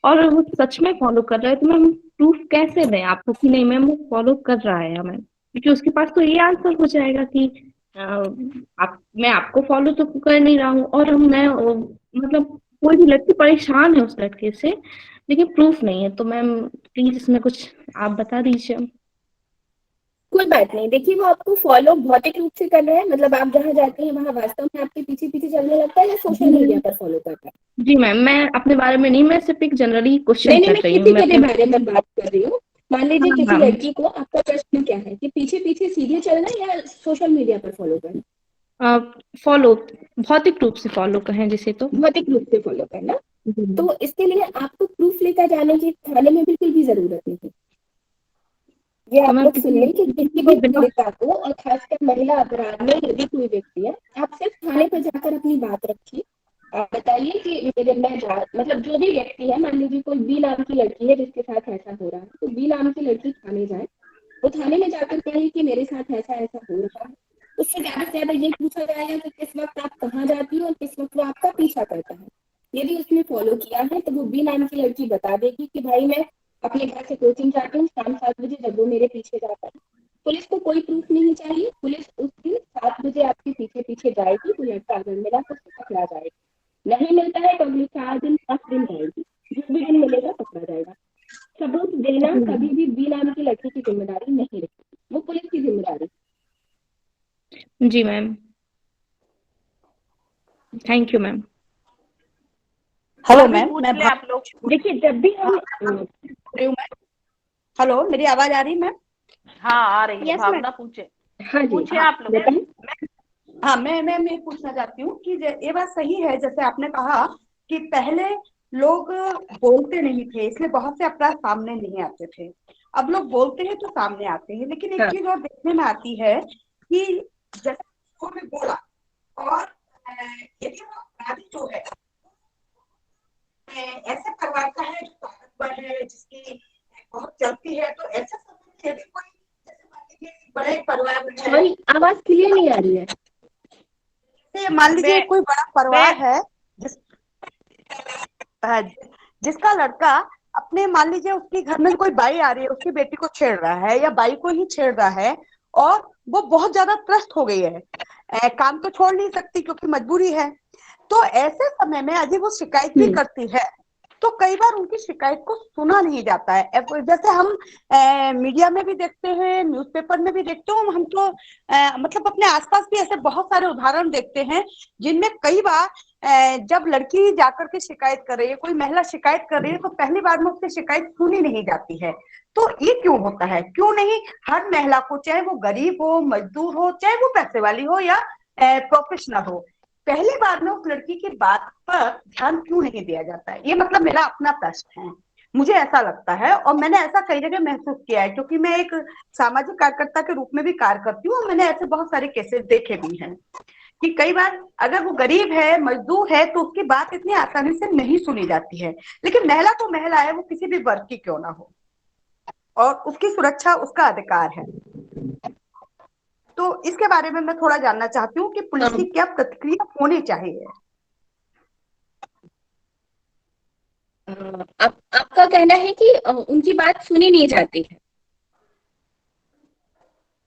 Speaker 10: और वो सच में फॉलो कर रहा है, तो मैम प्रूफ कैसे दें आपको कि नहीं मैम वो फॉलो कर रहा है हमें? क्योंकि उसके पास तो ये आंसर हो जाएगा कि मैं आपको फॉलो तो कर नहीं रहा हूँ, और मतलब कोई भी लड़की परेशान है उस लड़के से, लेकिन प्रूफ नहीं है। तो मैम प्लीज इसमें कुछ आप बता दीजिए।
Speaker 9: कोई बात नहीं, देखिए वो आपको फॉलो भौतिक रूप से कर रहा है, मतलब आप जहाँ जाते हैं वहां वास्तव में आपके पीछे पीछे चलने लगता है, या सोशल मीडिया पर फॉलो करता है?
Speaker 10: जी मैम, मैं अपने बारे में नहीं, मैं सिर्फ एक जनरली क्वेश्चन
Speaker 9: नहीं नहीं,
Speaker 10: कर
Speaker 9: मैं
Speaker 10: रही हूँ,
Speaker 9: किसी
Speaker 10: मैं
Speaker 9: के भी
Speaker 10: अपने।
Speaker 9: बारे में बात कर रही हूँ। मान लीजिए
Speaker 10: हाँ
Speaker 9: किसी
Speaker 10: मैम।
Speaker 9: लड़की को, आपका प्रश्न क्या है कि पीछे पीछे सीधे चलना या सोशल मीडिया पर फॉलो करना?
Speaker 10: फॉलो, भौतिक रूप से फॉलो कहें जिसे तो।
Speaker 9: भौतिक रूप से फॉलो करना।
Speaker 10: जी।
Speaker 9: तो इसके लिए आपको प्रूफ लेकर जाने की थाने में बिल्कुल भी जरूरत नहीं है। ये
Speaker 10: तो
Speaker 9: आप
Speaker 10: मैम
Speaker 9: लोग सुन लें कि किसी भी
Speaker 10: तो बिना।
Speaker 9: पीड़िता को, और खासकर महिला अपराध में यदि कोई व्यक्ति है, आप सिर्फ थाने पर जाकर अपनी बात रखिए। आप बताइए कि मतलब जो भी व्यक्ति है, मान लीजिए कोई बी नाम की लड़की है जिसके साथ ऐसा हो रहा है, तो बी नाम की लड़की थाने जाए। वो थाने में जाकर कहे कि मेरे साथ ऐसा ऐसा हो रहा है। उससे ज्यादा से ज्यादा ये पूछा जाएगा कि किस वक्त आप कहाँ जाती हो और किस वक्त वो आपका पीछा करता है। यदि उसने फॉलो किया है तो वो बी नाम की लड़की बता देगी कि भाई मैं अपने घर से कोचिंग जाती हूँ शाम 7 बजे, जब वो मेरे पीछे जाता है। पुलिस को कोई प्रूफ नहीं चाहिए, पुलिस उस दिन 7 बजे आपके पीछे पीछे जाएगी, वो लड़का अगर मिला तो उसे पकड़ा जाएगा। नहीं मिलता है तो अगले 4 दिन 5 दिन जाएगी, जिस भी दिन मिलेगा पकड़ा जाएगा। सबूत देना कभी भी बी नाम की लड़की की जिम्मेदारी नहीं रही, वो पुलिस की जिम्मेदारी।
Speaker 10: जी ma'am, thank you ma'am.
Speaker 8: Hello
Speaker 1: और भी
Speaker 8: मैम,
Speaker 1: पूछ
Speaker 8: मैं
Speaker 1: ले आप लोग।
Speaker 9: देखिए जब भी
Speaker 8: हाँ,
Speaker 9: हम
Speaker 8: बोल रही हूँ मैं। हेलो, मेरी आवाज आ रही है मैम?
Speaker 1: हाँ आ रही है,
Speaker 8: यस मैम।
Speaker 1: भावना पूछे।
Speaker 9: हाँ जी,
Speaker 1: पूछे
Speaker 9: हाँ
Speaker 1: आप लोग।
Speaker 9: बताएं।
Speaker 8: हाँ, मैं पूछना चाहती हूँ कि ये बात सही है जैसे आपने कहा कि पहले लोग बोलते नहीं थे इसलिए बहुत से अपराध सामने नहीं आते थे। अब लोग बोलते हैं तो सामने आते हैं, लेकिन एक
Speaker 9: हाँ
Speaker 8: चीज और देखने में आती है कि जैसे उन्होंने बोला, और यदि वो अपराधी जो है ऐसे परिवार का है जो ताकतवर है, जिसकी बहुत चलती है, तो ऐसे समय में यदि कोई, जैसे मान लीजिए एक बड़े परिवार में है,
Speaker 9: हमारी आवाज क्लियर नहीं आ रही है।
Speaker 8: जैसे मान लीजिए
Speaker 1: मैं
Speaker 8: कोई बड़ा परिवार
Speaker 1: मैं
Speaker 8: है जिस अ, जिसका लड़का अपने, मान लीजिए उसके घर में कोई बाई आ रही है, उसकी बेटी को छेड़ रहा है या बाई को ही छेड़ रहा है, और वो बहुत ज्यादा त्रस्त हो गई है, काम तो छोड़ नहीं सकती क्योंकि मजबूरी है। तो ऐसे समय में यदि वो शिकायत भी करती है तो कई बार उनकी शिकायत को सुना नहीं जाता है। जैसे हम मीडिया में भी देखते हैं, न्यूज़पेपर में भी देखते हो, हम तो मतलब अपने आसपास भी ऐसे बहुत सारे उदाहरण देखते हैं जिनमें कई बार जब लड़की जाकर के शिकायत कर रही है, कोई महिला शिकायत कर रही है, तो पहली बार में उसकी शिकायत सुनी नहीं जाती है। तो ये क्यों होता है? क्यों नहीं हर महिला को, चाहे वो गरीब हो, मजदूर हो, चाहे वो पैसे वाली हो या प्रोफेशनल हो, पहली बार में उस लड़की की बात पर ध्यान क्यों नहीं दिया जाता है? ये मतलब मेरा अपना प्रश्न है, मुझे ऐसा लगता है, और मैंने ऐसा कई जगह महसूस किया है क्योंकि मैं एक सामाजिक कार्यकर्ता के रूप में भी कार्य करती हूँ, और मैंने ऐसे बहुत सारे केसेस देखे भी हैं कि कई बार अगर वो गरीब है, मजदूर है, तो उसकी बात इतनी आसानी से नहीं सुनी जाती है। लेकिन महिला तो महिला है, वो किसी भी वर्ग की क्यों ना हो, और उसकी सुरक्षा उसका अधिकार है। तो इसके बारे में मैं थोड़ा जानना चाहती हूँ कि पुलिस की क्या प्रतिक्रिया होनी चाहिए।
Speaker 9: आपका कहना है कि उनकी बात सुनी नहीं जाती है।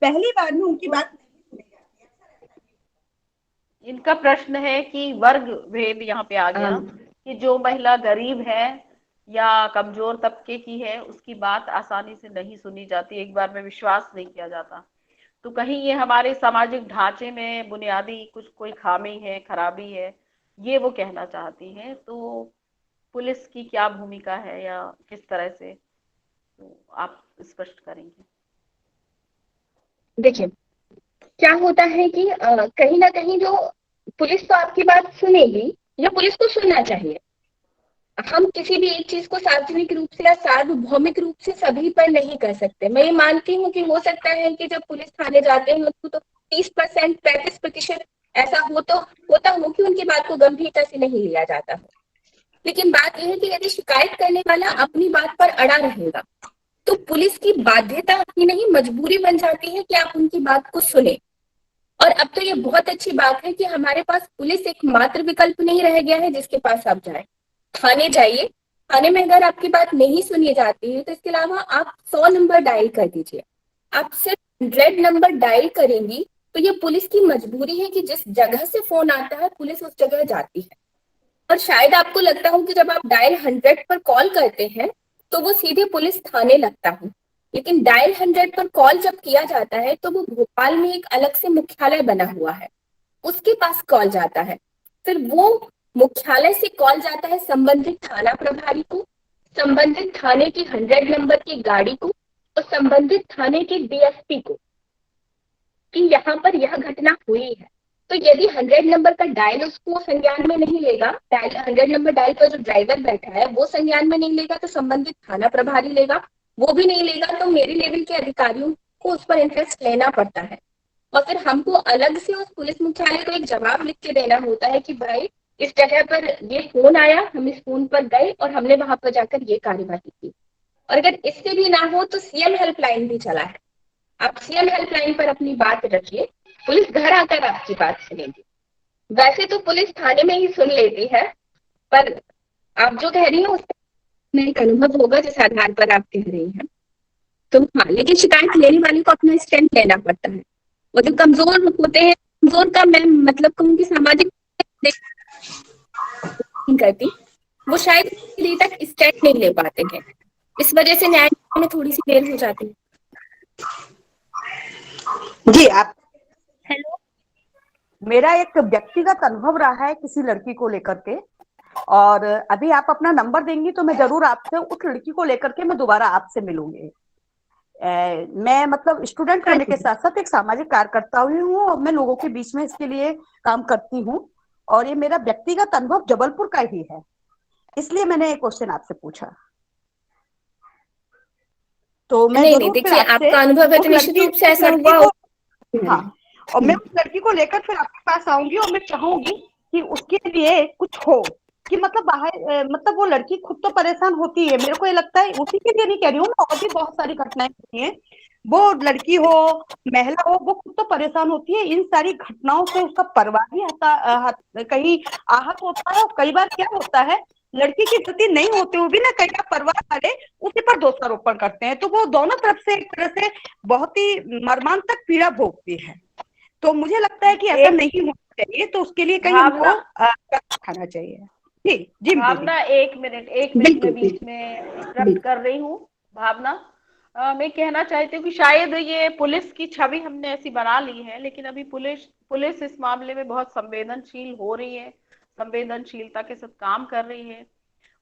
Speaker 8: पहली बार में उनकी बात नहीं सुनी जाती है।
Speaker 1: इनका प्रश्न है कि वर्ग भेद यहाँ पे आ गया, कि जो महिला गरीब है या कमजोर तबके की है उसकी बात आसानी से नहीं सुनी जाती, एक बार में विश्वास नहीं किया जाता। तो कहीं ये हमारे सामाजिक ढांचे में बुनियादी कुछ कोई खामी है, खराबी है, ये वो कहना चाहती हैं। तो पुलिस की क्या भूमिका है या किस तरह से, तो आप स्पष्ट करेंगे?
Speaker 9: देखिए क्या होता है कि कहीं ना कहीं जो पुलिस तो आपकी बात सुनेगी, जो पुलिस को सुनना चाहिए, हम किसी भी एक चीज को सार्वजनिक रूप से या सार्वभौमिक रूप से सभी पर नहीं कर सकते। मैं ये मानती हूँ कि हो सकता है कि जब पुलिस थाने जाते हैं तो 30%, 35% ऐसा होता हो कि उनकी बात को गंभीरता से नहीं लिया जाता हो। लेकिन बात यह है कि यदि शिकायत करने वाला अपनी बात पर अड़ा रहेगा तो पुलिस की बाध्यता ही नहीं मजबूरी बन जाती है कि आप उनकी बात को सुने। और अब तो ये बहुत अच्छी बात है कि हमारे पास पुलिस एकमात्र विकल्प नहीं रह गया है जिसके पास आप जाए। थाने जाइए, थाने में अगर आपकी बात नहीं सुनी जाती है तो इसके अलावा आप 100 नंबर डायल कर दीजिए। आप सिर्फ 100 नंबर डायल करेंगी तो ये पुलिस की मजबूरी है कि जिस जगह से फोन आता है पुलिस उस जगह जाती है। और शायद आपको लगता हो कि जब आप डायल 100 पर कॉल करते हैं तो वो सीधे पुलिस थाने लगता है, लेकिन डायल 100 पर कॉल जब किया जाता है तो वो भोपाल में एक अलग से मुख्यालय बना हुआ है, उसके पास कॉल जाता है। फिर वो मुख्यालय से कॉल जाता है संबंधित थाना प्रभारी को, संबंधित थाने की 100 नंबर की गाड़ी को और संबंधित थाने के डीएसपी को कि यहाँ पर यह घटना हुई है। तो यदि 100 नंबर का डायल उसको संज्ञान में नहीं लेगा, डायल 100 नंबर डायल पर जो ड्राइवर बैठा है वो संज्ञान में नहीं लेगा तो संबंधित थाना प्रभारी लेगा, वो भी नहीं लेगा तो मेरे लेवल के अधिकारियों को उस पर इंटरेस्ट लेना पड़ता है। और फिर हमको अलग से उस पुलिस मुख्यालय को एक जवाब लिख के देना होता है कि भाई इस जगह पर ये फोन आया, हम इस फोन पर गए और हमने वहां पर जाकर ये कार्यवाही की। और अगर इससे भी ना हो तो सीएम हेल्पलाइन भी चला है, आप सीएम हेल्पलाइन पर अपनी बात रखिए, पुलिस घर आकर आपकी बात सुनेगी। वैसे तो पुलिस थाने में ही सुन लेती है, पर आप जो कह रही हो उसमें एक अनुभव होगा जिस आधार पर आप कह रही हैं। तो हाँ, लेकिन शिकायत लेने वाले को अपना स्टैंड लेना पड़ता है। वो जो कमजोर होते हैं, कमजोर का मैं मतलब कहूँ कि सामाजिक नहीं करती, वो शायद देर तक स्टैंड नहीं ले पाते हैं, इस वजह से न्याय में थोड़ी सी देर हो जाती है।
Speaker 12: जी आप
Speaker 2: हेलो।
Speaker 12: मेरा एक व्यक्तिगत अनुभव रहा है किसी लड़की को लेकर के, और अभी आप अपना नंबर देंगी तो मैं जरूर आपसे उस लड़की को लेकर के मैं दोबारा आपसे मिलूंगी। मैं मतलब स्टूडेंट होने के साथ साथ एक सामाजिक कार्यकर्ता हुई हूँ और मैं लोगों के बीच में इसके लिए काम करती हूँ, और ये मेरा व्यक्तिगत अनुभव जबलपुर का ही है, इसलिए मैंने एक क्वेश्चन आपसे पूछा। तो मैं
Speaker 9: नहीं देखिए, आपका अनुभव है तो निश्चित रूप से ऐसा हुआ।
Speaker 12: हाँ, और मैं उस लड़की को लेकर फिर आपके पास आऊंगी और मैं चाहूंगी कि उसके लिए कुछ हो कि मतलब बाहर मतलब वो लड़की खुद तो परेशान होती है, मेरे को ये लगता है, उसी के लिए नहीं कह रही हूँ, और भी बहुत सारी घटनाएं होती हैं, वो लड़की हो महिला हो वो खुद तो परेशान होती है, इन सारी घटनाओं से उसका परिवार भी कहीं आहत होता है। और कई बार क्या होता है, लड़की की स्थिति नहीं होते हुए भी ना कई बार परिवार वाले उसी पर दोषारोपण करते हैं, तो वो दोनों तरफ से एक तरह से बहुत ही मर्मांतक पीड़ा भोगती है। तो मुझे लगता है कि ऐसा नहीं होना चाहिए, तो उसके लिए कहीं हमको खाना चाहिए। जी जी
Speaker 1: भावना, एक मिनट में बीच में इंटरप्ट कर रही हूँ। भावना, मैं कहना चाहती हूँ कि शायद ये पुलिस की छवि हमने ऐसी बना ली है, लेकिन अभी पुलिस इस मामले में बहुत संवेदनशील हो रही है, संवेदनशीलता के साथ काम कर रही है।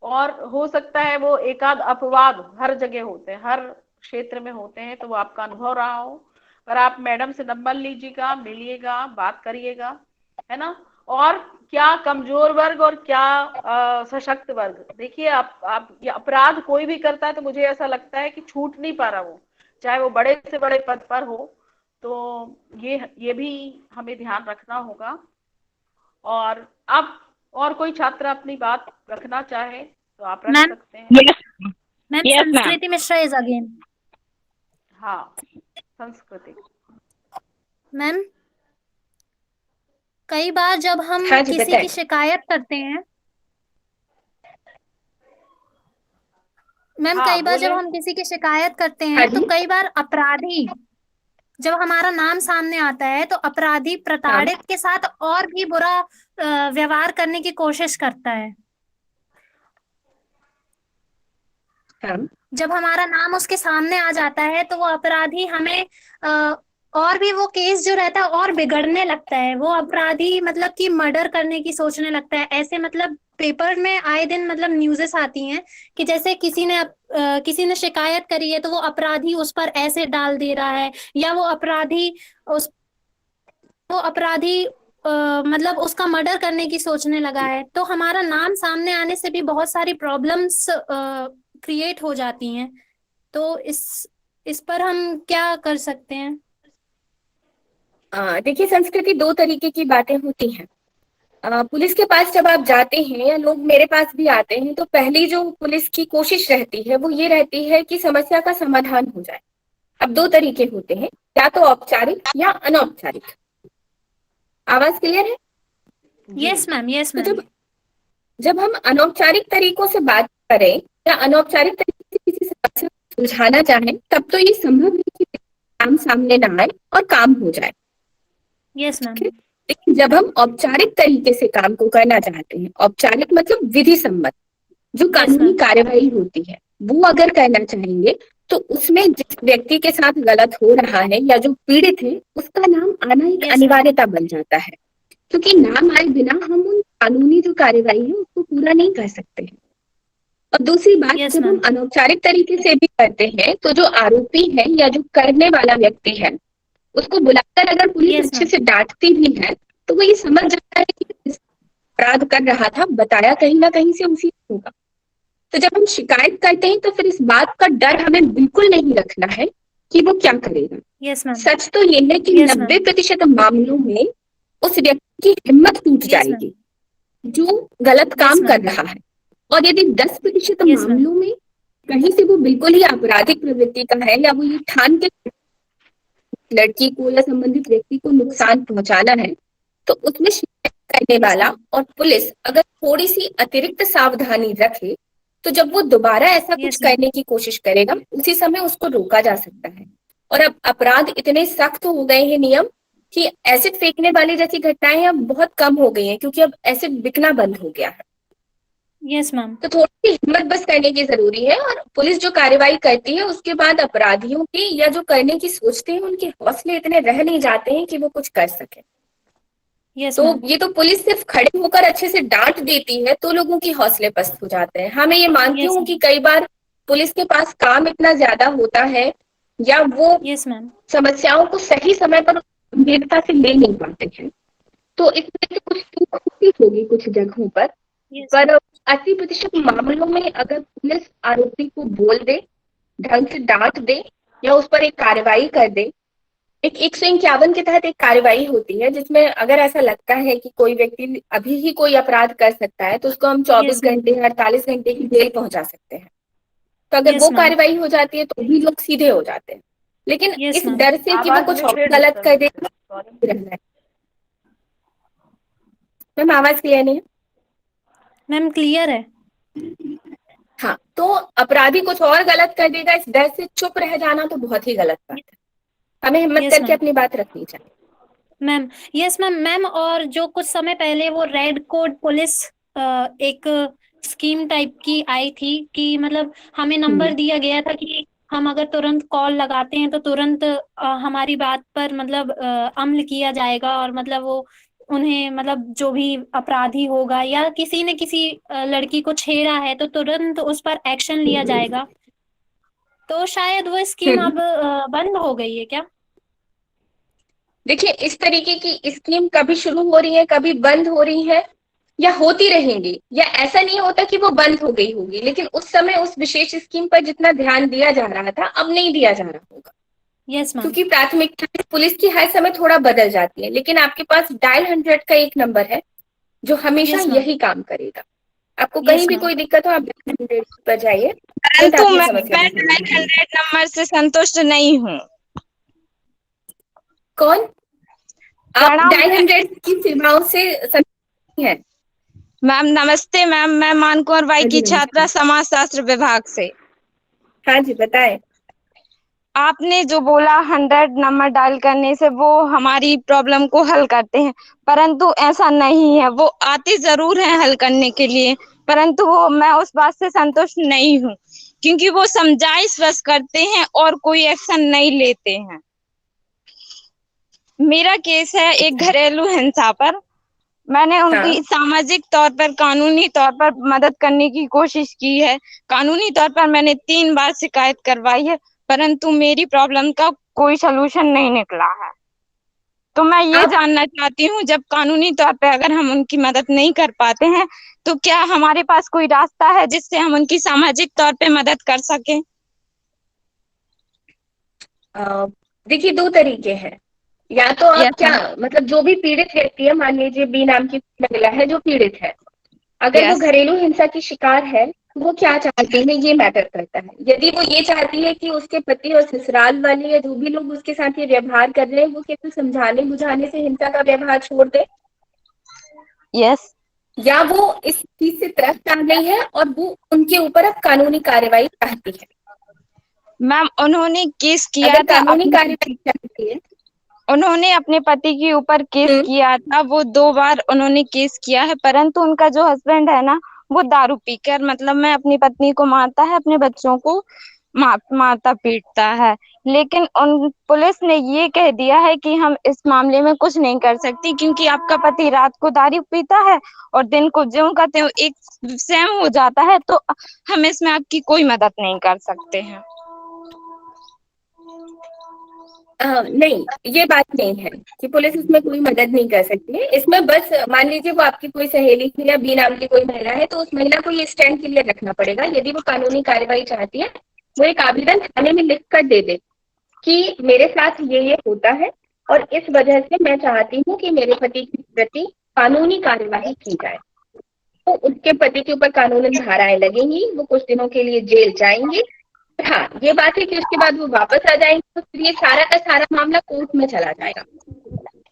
Speaker 1: और हो सकता है वो एकाध अपवाद हर जगह होते हैं, हर क्षेत्र में होते हैं, तो वो आपका अनुभव रहा हो। पर आप मैडम से नंबर लीजिएगा, मिलिएगा, बात करिएगा, है ना। और क्या कमजोर वर्ग और क्या सशक्त वर्ग, देखिए आप ये अपराध कोई भी करता है तो मुझे ऐसा लगता है कि छूट नहीं पा रहा वो, चाहे वो बड़े से बड़े पद पर हो। तो ये भी हमें ध्यान रखना होगा। और अब और कोई छात्र अपनी बात रखना चाहे तो आप रख सकते हैं।
Speaker 2: मैम, संस्कृति मिश्रा इज अगेन।
Speaker 1: हाँ, संस्कृति
Speaker 2: मैम, कई बार जब हम किसी की शिकायत करते हैं मैम, कई बार जब हम किसी की शिकायत करते हैं तो कई बार अपराधी, जब हमारा नाम सामने आता है तो अपराधी प्रताड़ित के साथ और भी बुरा व्यवहार करने की कोशिश करता है। जब हमारा नाम उसके सामने आ जाता है तो वो अपराधी हमें और भी वो केस जो रहता है और बिगड़ने लगता है। वो अपराधी मतलब कि मर्डर करने की सोचने लगता है। ऐसे मतलब पेपर में आए दिन मतलब न्यूज़ेस आती हैं कि जैसे किसी ने शिकायत करी है तो वो अपराधी उस पर ऐसे डाल दे रहा है, या वो अपराधी मतलब उसका मर्डर करने की सोचने लगा है, तो हमारा नाम सामने आने से भी बहुत सारी प्रॉब्लम्स क्रिएट हो जाती हैं। तो इस पर हम क्या कर सकते हैं?
Speaker 9: देखिए, संस्कृति दो तरीके की बातें होती हैं। पुलिस के पास जब आप जाते हैं या लोग मेरे पास भी आते हैं, तो पहली जो पुलिस की कोशिश रहती है वो ये रहती है कि समस्या का समाधान हो जाए। अब दो तरीके होते हैं, या तो औपचारिक या अनौपचारिक। आवाज क्लियर है?
Speaker 2: यस मैम, यस
Speaker 9: तो
Speaker 2: मैम।
Speaker 9: जब हम अनौपचारिक तरीकों से बात करें या अनौपचारिक तरीके से किसी समस्या को सुलझाना चाहें, तब तो ये संभव है कि काम सामने ना आए और काम हो जाए।
Speaker 2: Yes ma'am.
Speaker 9: लेकिन जब हम औपचारिक तरीके से काम को करना चाहते हैं, औपचारिक मतलब विधि सम्मत, जो कानूनी कार्यवाही होती है, वो अगर करना चाहेंगे, तो उसमें जिस व्यक्ति के साथ गलत हो रहा है या जो पीड़ित है, उसका नाम आना एक अनिवार्यता बन जाता है। क्योंकि नाम आए बिना हम उन कानूनी जो कार्यवाही है उसको पूरा नहीं कर सकते हैं। और दूसरी बात, जब हम अनौपचारिक तरीके से भी करते हैं, तो जो आरोपी है या जो करने वाला व्यक्ति है, उसको बुलाकर अगर पुलिस अच्छे से डांटती भी है, तो वो ये समझ जाता है कि इस अपराध कर रहा था, बताया कहीं ना कहीं से उसी होगा। तो जब हम शिकायत करते हैं, तो फिर इस बात का डर हमें बिल्कुल नहीं रखना है कि वो क्या करेगा। सच तो ये है कि 90% मामलों में उस व्यक्ति की हिम्मत टूट जाएगी जो गलत काम कर रहा है। और यदि 10% मामलों में कहीं से वो बिल्कुल ही आपराधिक प्रवृत्ति का है, या वो ये ठान के लड़की को या संबंधित व्यक्ति को नुकसान पहुंचाना है, तो उसमें शिकायत करने वाला और पुलिस अगर थोड़ी सी अतिरिक्त सावधानी रखे, तो जब वो दोबारा ऐसा कुछ करने की कोशिश करेगा, उसी समय उसको रोका जा सकता है। और अब अपराध इतने सख्त हो गए हैं नियम, कि एसिड फेंकने वाली जैसी घटनाएं अब बहुत कम हो गई हैं, क्योंकि अब एसिड बिकना बंद हो गया है।
Speaker 2: Yes ma'am.
Speaker 9: तो थोड़ी सी हिम्मत बस करने की जरूरी है, और पुलिस जो कार्रवाई करती है उसके बाद अपराधियों की या जो करने की सोचते हैं, उनके हौसले इतने रह नहीं जाते हैं कि वो कुछ कर सके। तो ये तो पुलिस सिर्फ खड़े होकर अच्छे से डांट देती है तो लोगों की हौसले पस्त हो जाते हैं। हाँ, मैं ये मानती हूँ कि कई बार पुलिस के पास काम इतना ज्यादा होता है, या वो समस्याओं को सही समय पर गंभीरता से ले नहीं पाते हैं, तो इस वजह से कुछ चूक होती होगी कुछ जगहों पर। पर 80% मामलों में अगर पुलिस आरोपी को बोल दे, ढंग से डांट दे, या उस पर एक कार्रवाई कर दे। एक 151 के तहत एक कार्रवाई होती है, जिसमें अगर ऐसा लगता है कि कोई व्यक्ति अभी ही कोई अपराध कर सकता है, तो उसको हम 24 घंटे 48 घंटे की जेल पहुंचा सकते हैं। तो अगर वो कार्रवाई हो जाती है, तो भी लोग सीधे हो जाते हैं। लेकिन इस डर से कि वो कुछ और गलत कर देगा, रहना है। मैम, आवाज क्लियर नहीं है?
Speaker 2: मैम, क्लियर है।
Speaker 9: हाँ, तो अपराधी कुछ और गलत कर देगा, इस डर से चुप रह जाना तो बहुत ही गलत बात है। हमें हिम्मत करके अपनी बात रखनी चाहिए।
Speaker 2: Ma'am, yes ma'am. मैम, और जो कुछ समय पहले वो रेड कोड पुलिस एक स्कीम टाइप की आई थी, कि मतलब हमें नंबर दिया गया था कि हम अगर तुरंत कॉल लगाते हैं तो तुरंत हमारी बात पर मतलब अमल किया जाएगा, और मतलब वो उन्हें मतलब जो भी अपराधी होगा या किसी ने किसी लड़की को छेड़ा है तो तुरंत उस पर एक्शन लिया जाएगा। तो शायद वो स्कीम अब बंद हो गई है क्या?
Speaker 9: देखिए, इस तरीके की स्कीम कभी शुरू हो रही है, कभी बंद हो रही है, या होती रहेंगी, या ऐसा नहीं होता कि वो बंद हो गई होगी। लेकिन उस समय उस विशेष स्कीम पर जितना ध्यान दिया जा रहा था, अब नहीं दिया जा रहा होगा।
Speaker 2: Yes ma'am.
Speaker 9: क्योंकि प्राथमिकता पुलिस की हर समय थोड़ा बदल जाती है। लेकिन आपके पास डायल 100 का एक नंबर है जो हमेशा यही काम करेगा। आपको कहीं भी कोई दिक्कत हो, आप डायल 100 पर जाइए।
Speaker 7: परंतु मैं डायल 100 नंबर से संतुष्ट नहीं हूँ।
Speaker 9: कौन? आप डायल 100 की सेवाओं से संतुष्ट हैं?
Speaker 7: मैम नमस्ते मैम, मैं मानकुंवर बाई की छात्रा समाज शास्त्र विभाग से।
Speaker 9: हाँ जी, बताएं।
Speaker 7: आपने जो बोला 100 नंबर डायल करने से वो हमारी प्रॉब्लम को हल करते हैं, परंतु ऐसा नहीं है। वो आते जरूर हैं हल करने के लिए, परंतु वो मैं उस बात से संतुष्ट नहीं हूँ, क्योंकि वो समझाइश बस करते हैं और कोई एक्शन नहीं लेते हैं। मेरा केस है एक घरेलू हिंसा पर। मैंने उनकी सामाजिक तौर पर, कानूनी तौर पर मदद करने की कोशिश की है। कानूनी तौर पर मैंने 3 बार शिकायत करवाई है, परंतु मेरी प्रॉब्लम का कोई सलूशन नहीं निकला है। तो मैं ये
Speaker 9: आप
Speaker 7: जानना चाहती हूँ, जब कानूनी तौर पे अगर हम उनकी मदद नहीं कर पाते हैं तो क्या हमारे पास कोई रास्ता है जिससे हम उनकी सामाजिक तौर पे मदद कर सकें?
Speaker 9: देखिए, दो तरीके हैं। या तो आप
Speaker 7: यस
Speaker 9: क्या,
Speaker 7: मैम।
Speaker 9: मतलब जो भी पीड़ित व्यक्ति है, मान लीजिए बी नाम की महिला है जो पीड़ित है, अगर वो
Speaker 7: यस।
Speaker 9: घरेलू हिंसा की शिकार है तो वो क्या चाहती है ये मैटर करता है। यदि वो ये चाहती है कि उसके पति और ससुराल वाले या जो भी लोग उसके साथ ये व्यवहार कर रहे हैं वो केवल समझाने बुझाने से हिंसा का व्यवहार छोड़ दे,
Speaker 7: यस
Speaker 9: या वो इस चीज से त्रस्त आ गई है और वो उनके ऊपर अब कानूनी कार्रवाई चाहती है।
Speaker 7: मैम, उन्होंने केस किया
Speaker 9: अगर
Speaker 7: था
Speaker 9: कानूनी
Speaker 7: अपने
Speaker 9: कार्रवाई चाहती है,
Speaker 7: उन्होंने अपने पति के ऊपर केस किया था। वो 2 बार उन्होंने केस किया है, परंतु उनका जो हस्बैंड है ना, वो दारू पीकर मतलब मैं अपनी पत्नी को मारता है, अपने बच्चों को मारता पीटता है। लेकिन उन पुलिस ने ये कह दिया है कि हम इस मामले में कुछ नहीं कर सकती, क्योंकि आपका पति रात को दारू पीता है और दिन को ज्यों का त्यों एक सेम हो जाता है, तो हम इसमें आपकी कोई मदद नहीं कर सकते हैं।
Speaker 9: नहीं, ये बात नहीं है कि पुलिस इसमें कोई मदद नहीं कर सकती है। इसमें बस मान लीजिए वो आपकी कोई सहेली थी या बी नाम की कोई महिला है, तो उस महिला को ये स्टैंड क्लियर रखना पड़ेगा। यदि वो कानूनी कार्रवाई चाहती है, वो एक आवेदन थाने में लिख कर दे दे कि मेरे साथ ये होता है और इस वजह से मैं चाहती हूँ कि मेरे पति के प्रति कानूनी कार्यवाही की जाए। तो उसके पति के ऊपर कानूनन धाराएं लगेंगी, वो कुछ दिनों के लिए जेल जाएंगे। हाँ, ये बात है कि उसके बाद वो वापस आ जाएंगे, तो फिर ये सारा का सारा मामला कोर्ट में चला जाएगा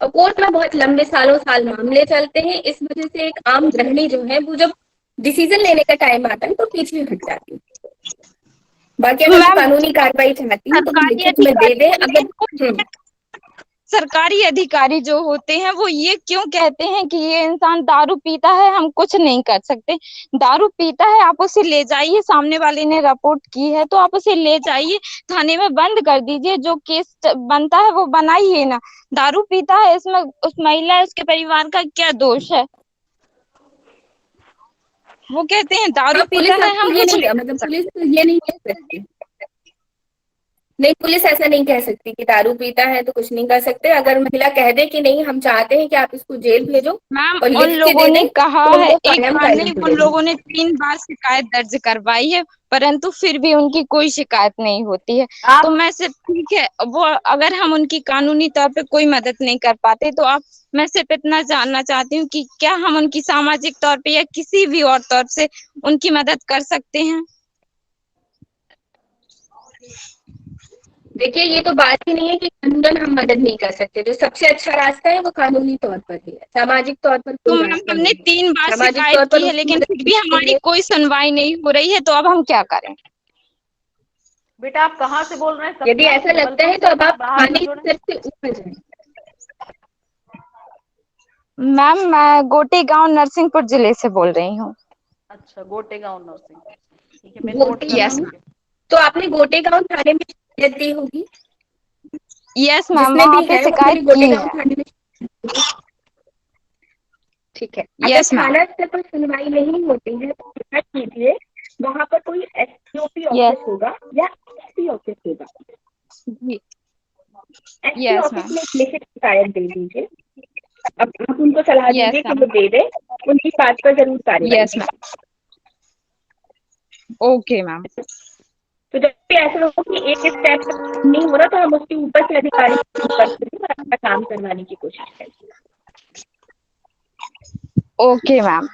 Speaker 9: और कोर्ट में बहुत लंबे सालों साल मामले चलते हैं। इस वजह से एक आम गृहिणी जो है वो जब डिसीजन लेने का टाइम आता है तो पीछे हट जाती है। बाकी अगर वो
Speaker 7: मैम,
Speaker 9: कानूनी कार्रवाई चाहती है तो वो
Speaker 7: सरकारी
Speaker 9: लिखित में दे
Speaker 7: अधिकारी
Speaker 9: दे। अगर
Speaker 7: सरकारी अधिकारी जो होते हैं वो ये क्यों कहते हैं कि ये इंसान दारू पीता है, हम कुछ नहीं कर सकते। दारू पीता है, आप उसे ले जाइए, सामने वाले ने रिपोर्ट की है तो आप उसे ले जाइए थाने में, बंद कर दीजिए, जो केस बनता है वो बनाइए ना। दारू पीता है, इसमें उस महिला उसके परिवार का क्या दोष है? वो कहते हैं दारू पीता
Speaker 9: पुलिस
Speaker 7: है, हम
Speaker 9: आपको ये
Speaker 7: कुछ
Speaker 9: नहीं,
Speaker 7: नहीं कर
Speaker 9: मतलब पुलिस
Speaker 7: सकते।
Speaker 9: तो ये नहीं कह सकती। नहीं, पुलिस ऐसा नहीं कह सकती कि दारू पीता है तो कुछ नहीं कर सकते। अगर महिला कह दे कि नहीं, हम चाहते हैं कि आप इसको जेल भेजो
Speaker 7: मैम,
Speaker 9: और
Speaker 7: उन
Speaker 9: लिख के
Speaker 7: लोगों
Speaker 9: दे
Speaker 7: ने
Speaker 9: दें,
Speaker 7: कहा
Speaker 9: तो
Speaker 7: है,
Speaker 9: वो
Speaker 7: एक
Speaker 9: कायम
Speaker 7: बार नहीं
Speaker 9: कायम
Speaker 7: उन
Speaker 9: रहेगी।
Speaker 7: लोगों ने 3 बार शिकायत दर्ज करवाई है, परंतु फिर भी उनकी कोई शिकायत नहीं होती है। तो मैं सिर्फ, ठीक है, वो अगर हम उनकी कानूनी तौर पे कोई मदद नहीं कर पाते तो मैं सिर्फ इतना जानना चाहती हूँ कि क्या हम उनकी सामाजिक तौर पे या किसी भी और तौर से उनकी मदद कर सकते हैं?
Speaker 9: देखिए, ये तो बात ही नहीं है कि कानूनन हम मदद नहीं कर सकते। जो सबसे अच्छा रास्ता है वो कानूनी तौर पर ही है, सामाजिक तौर पर
Speaker 7: तो
Speaker 9: कोई
Speaker 7: मैम,
Speaker 9: रास्ता
Speaker 7: हमने
Speaker 9: नहीं है।
Speaker 7: 3 बार
Speaker 9: सामाजिक
Speaker 7: शिकायत
Speaker 9: तौर पर
Speaker 7: की है,
Speaker 9: उसकी
Speaker 7: लेकिन
Speaker 9: मदद
Speaker 7: फिर भी
Speaker 9: के
Speaker 7: हमारी
Speaker 9: लिए
Speaker 7: कोई सुनवाई नहीं हो रही है, तो अब हम क्या करें?
Speaker 1: बेटा आप कहाँ से बोल रहे हैं?
Speaker 9: यदि
Speaker 1: सपना
Speaker 9: ऐसा लगता
Speaker 1: जबलपुर
Speaker 9: है तो
Speaker 1: से
Speaker 9: अब आप
Speaker 1: बाहर
Speaker 9: थाने
Speaker 1: न जुड़े।
Speaker 9: स्तर से ऊपर जाएं।
Speaker 7: मैम, मैं गोटी गांव नरसिंहपुर जिले से बोल रही हूँ।
Speaker 1: अच्छा, गोटेगांव नर्सिंग, ठीक है, मैं नोट कर
Speaker 9: गोटेगांव,
Speaker 1: लूंगी।
Speaker 9: तो आपने गोटेगांव थाने में शिकायत दी होगी।
Speaker 7: यस मैम,
Speaker 9: जिसने
Speaker 7: वहाँ
Speaker 9: भी
Speaker 7: पे
Speaker 9: है वो
Speaker 7: शिकायत
Speaker 9: अपने
Speaker 7: की
Speaker 9: गोटेगांव
Speaker 7: है।
Speaker 9: थाने में शिकायत दी। ठीक है, अगर
Speaker 7: यस मैम।
Speaker 9: थाना स्तर पर सुनवाई नहीं होती है तो क्या कीजिए, वहां पर कोई एसडीओपी
Speaker 7: यस
Speaker 9: ऑफिस होगा या एसपी ऑफिस होगा।
Speaker 7: जी।
Speaker 9: SP
Speaker 7: yes
Speaker 9: office
Speaker 7: ma'am.
Speaker 9: में एक लिखित शिकायत दे दीजिए। अब आप उनको सलाह
Speaker 7: यस
Speaker 9: दीजिए कि वो
Speaker 7: मैम।
Speaker 9: दे दे, उनकी बात पर जरूर कार्रवाई
Speaker 7: यस
Speaker 9: की।
Speaker 7: मैम। Okay ma'am.
Speaker 9: तो जब भी ऐसा हो कि एक स्टेप नहीं हो रहा तो हम उसके ऊपर से अधिकारी को संपर्क करें और अपना काम करवाने की कोशिश करें।
Speaker 7: Okay ma'am.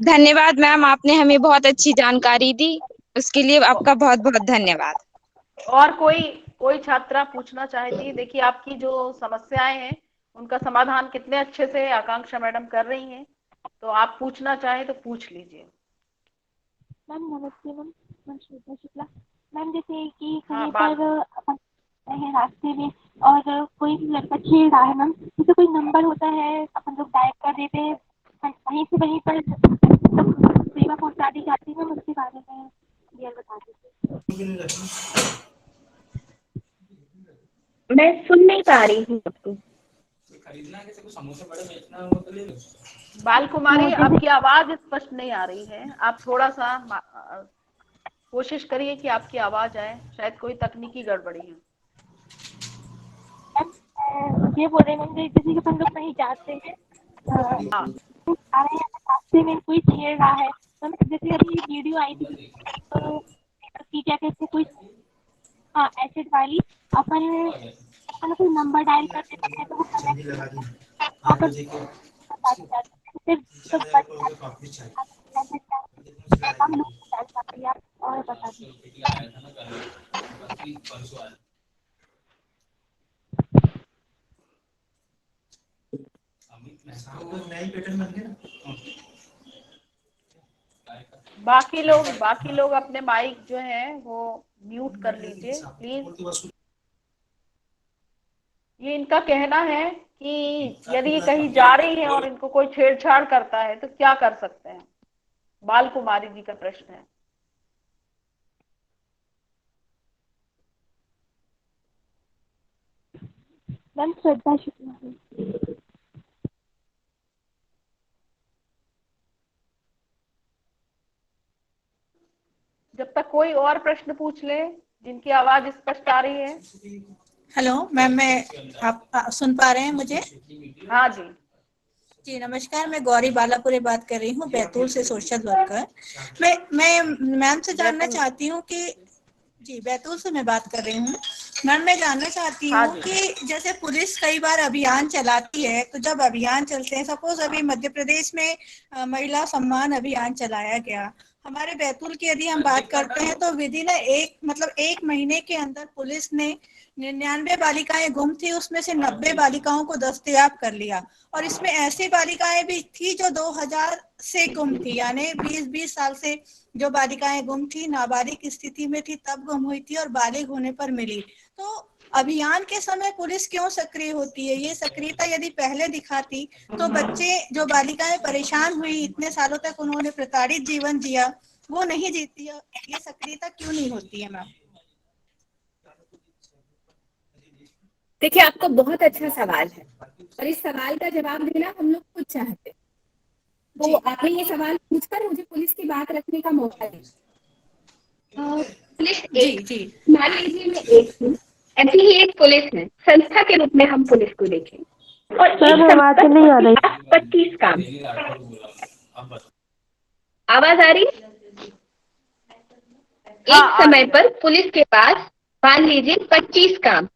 Speaker 7: धन्यवाद मैम, आपने हमें बहुत अच्छी जानकारी दी, उसके लिए आपका बहुत बहुत धन्यवाद।
Speaker 1: और कोई छात्रा पूछना चाहती है? देखिए, आपकी जो समस्याएं हैं उनका समाधान कितने अच्छे से आकांक्षा मैडम कर रही हैं, तो आप पूछना चाहें तो पूछ लीजिए।
Speaker 13: मैम नमस्ते मैम, मैं श्वेता शुक्ला। मैम जैसे कि
Speaker 1: हाँ,
Speaker 13: कहीं
Speaker 1: बाल
Speaker 13: पर अपन हैं रास्ते में और कोई लड़का छेड़ रहा है मैम, जैसे कोई नंबर होता है अपन लोग डायल कर देते हैं, वहीं से वहीं पर सेवा पहुंचा दी जाती है मैम, उसके बारे में क्लियर बता दीजिए।
Speaker 9: मैं सुन नहीं पा रही हूँ आपको।
Speaker 3: खरीदना है, किसी को समोसे बड़े बेचना हो तो ले लो।
Speaker 1: बाल कुमारी, आपकी आवाज स्पष्ट नहीं आ रही है। आप थोड़ा सा कोशिश करिए कि आपकी आवाज आए, शायद कोई तकनीकी गड़बड़ी है।
Speaker 13: ये बोल रहे हैं जैसे कि हम लोग कहीं जाते हैं
Speaker 1: हाँ,
Speaker 13: आ रहे हैं रास्ते में कोई छेड़ रहा है, तो जैसे अभी वीडियो आई थी तो क्या कहते कोई एसिड वाली, अपन कोई नंबर डायल कर देते हैं तो वो हम लोग डाल पाते हैं। और बता
Speaker 1: बाकी लोग अपने माइक जो है वो म्यूट कर लीजिए प्लीज। ये इनका कहना है कि यदि कहीं जा रही है और इनको कोई छेड़छाड़ करता है तो क्या कर सकते हैं। बाल कुमारी जी का प्रश्न है।
Speaker 13: मैम श्रद्धा शुक्ला।
Speaker 1: जब तक कोई और प्रश्न पूछ ले जिनकी आवाज स्पष्ट आ रही है।
Speaker 14: हेलो मैम, आप सुन पा रहे हैं मुझे?
Speaker 1: हाँ जी
Speaker 14: जी नमस्कार, मैं गौरी बालापुरे बात कर रही हूँ, बैतूल से सोशल वर्कर। मैं मैम से जानना चाहती हूँ कि जी बैतूल से मैं बात कर रही हूँ मैम। मैं जानना चाहती हूँ कि जैसे पुलिस कई बार अभियान चलाती है, तो जब अभियान चलते हैं, सपोज अभी मध्य प्रदेश में महिला सम्मान अभियान चलाया गया, हमारे बैतूल की यदि हम बात करते हैं तो विदिन एक महीने के अंदर पुलिस ने 99 बालिकाएं गुम थी, उसमें से 90 बालिकाओं को दस्तयाब कर लिया। और इसमें ऐसी बालिकाएं भी थी जो 2000 से गुम थी, यानी 20 साल से जो बालिकाएं गुम थी, नाबालिग स्थिति में थी तब गुम हुई थी और बालिग होने पर मिली। तो अभियान के समय पुलिस क्यों सक्रिय होती है? ये सक्रियता यदि पहले दिखाती तो बच्चे जो बालिकाएं परेशान हुई, इतने सालों तक उन्होंने प्रताड़ित जीवन जिया, वो नहीं जीती। ये सक्रियता क्यों नहीं होती है मैम?
Speaker 9: देखिए, आपका बहुत अच्छा सवाल है और इस सवाल का जवाब देना हम लोग खुद चाहते हैं। तो आपने ये सवाल पूछकर मुझे पुलिस की बात रखने का मौका दिया। पुलिस मान लीजिए मैं एक हूँ, ऐसी ही एक पुलिस है, संस्था के रूप में हम पुलिस को देखें और
Speaker 13: आवाज नहीं आ रही।
Speaker 9: 25 काम। आवाज आ रही? एक समय पर पुलिस के पास मान लीजिए 25 काम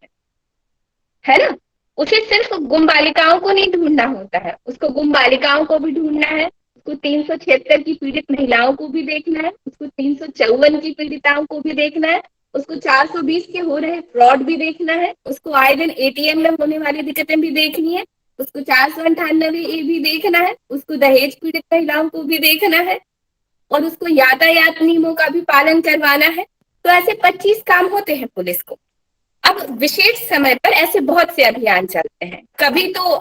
Speaker 9: है ना। उसे सिर्फ गुम बालिकाओं को नहीं ढूंढना होता है, उसको गुम बालिकाओं को भी ढूंढना है, उसको 376 की पीड़ित महिलाओं को भी देखना है, उसको 354 की पीड़िताओं को भी देखना है, उसको 420 के हो रहे फ्रॉड भी देखना है, उसको आए दिन एटीएम में होने वाली दिक्कतें भी देखनी है, उसको 498 भी देखना है, उसको दहेज पीड़ित महिलाओं को भी देखना है और उसको यातायात नियमों का भी पालन करवाना है। तो ऐसे 25 काम होते हैं पुलिस को। अब विशेष समय पर ऐसे बहुत से अभियान चलते हैं। कभी तो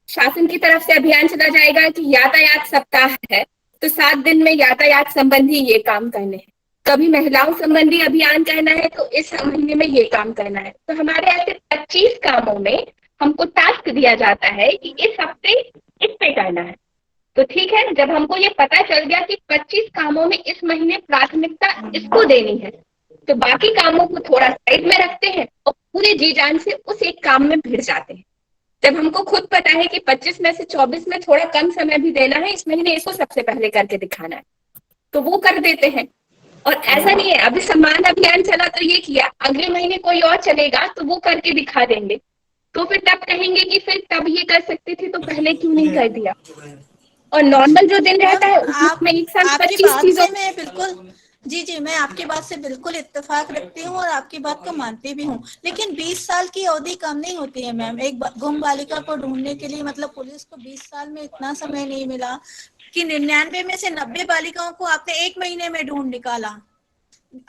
Speaker 9: शासन की तरफ से अभियान चला जाएगा कि यातायात सप्ताह है तो 7 दिन में यातायात संबंधी ये काम करने हैं। कभी महिलाओं संबंधी अभियान करना है तो इस महीने में ये काम करना है। तो हमारे ऐसे 25 कामों में हमको टास्क दिया जाता है कि इस हफ्ते इस पे करना है। तो ठीक है, जब हमको ये पता चल गया कि 25 कामों में इस महीने प्राथमिकता इसको देनी है, तो बाकी कामों को थोड़ा साइड में रखते हैं और पूरे जी जान से उस एक काम में भिड़ जाते हैं। जब हमको खुद पता है कि 25 में से 24 में थोड़ा कम समय भी देना है, इस महीने इसको सबसे पहले करके दिखाना है, तो वो कर देते हैं। और ऐसा नहीं है अभी सम्मान अभियान चला तो ये किया, अगले महीने कोई और चलेगा तो वो करके दिखा देंगे, तो फिर तब कहेंगे कि फिर तब ये कर सकते थे तो पहले क्यों नहीं कर दिया। और नॉर्मल जो दिन रहता है उसमें एक साथ 25 चीजों
Speaker 14: में बिल्कुल जी मैं आपकी बात से बिल्कुल इत्तेफाक रखती हूँ और आपकी बात को मानती भी हूँ, लेकिन 20 साल की अवधि कम नहीं होती है मैम। एक गुम बालिका को ढूंढने के लिए मतलब पुलिस को 20 साल में इतना समय नहीं मिला कि 99 में से 90 बालिकाओं को आपने एक महीने में ढूंढ निकाला।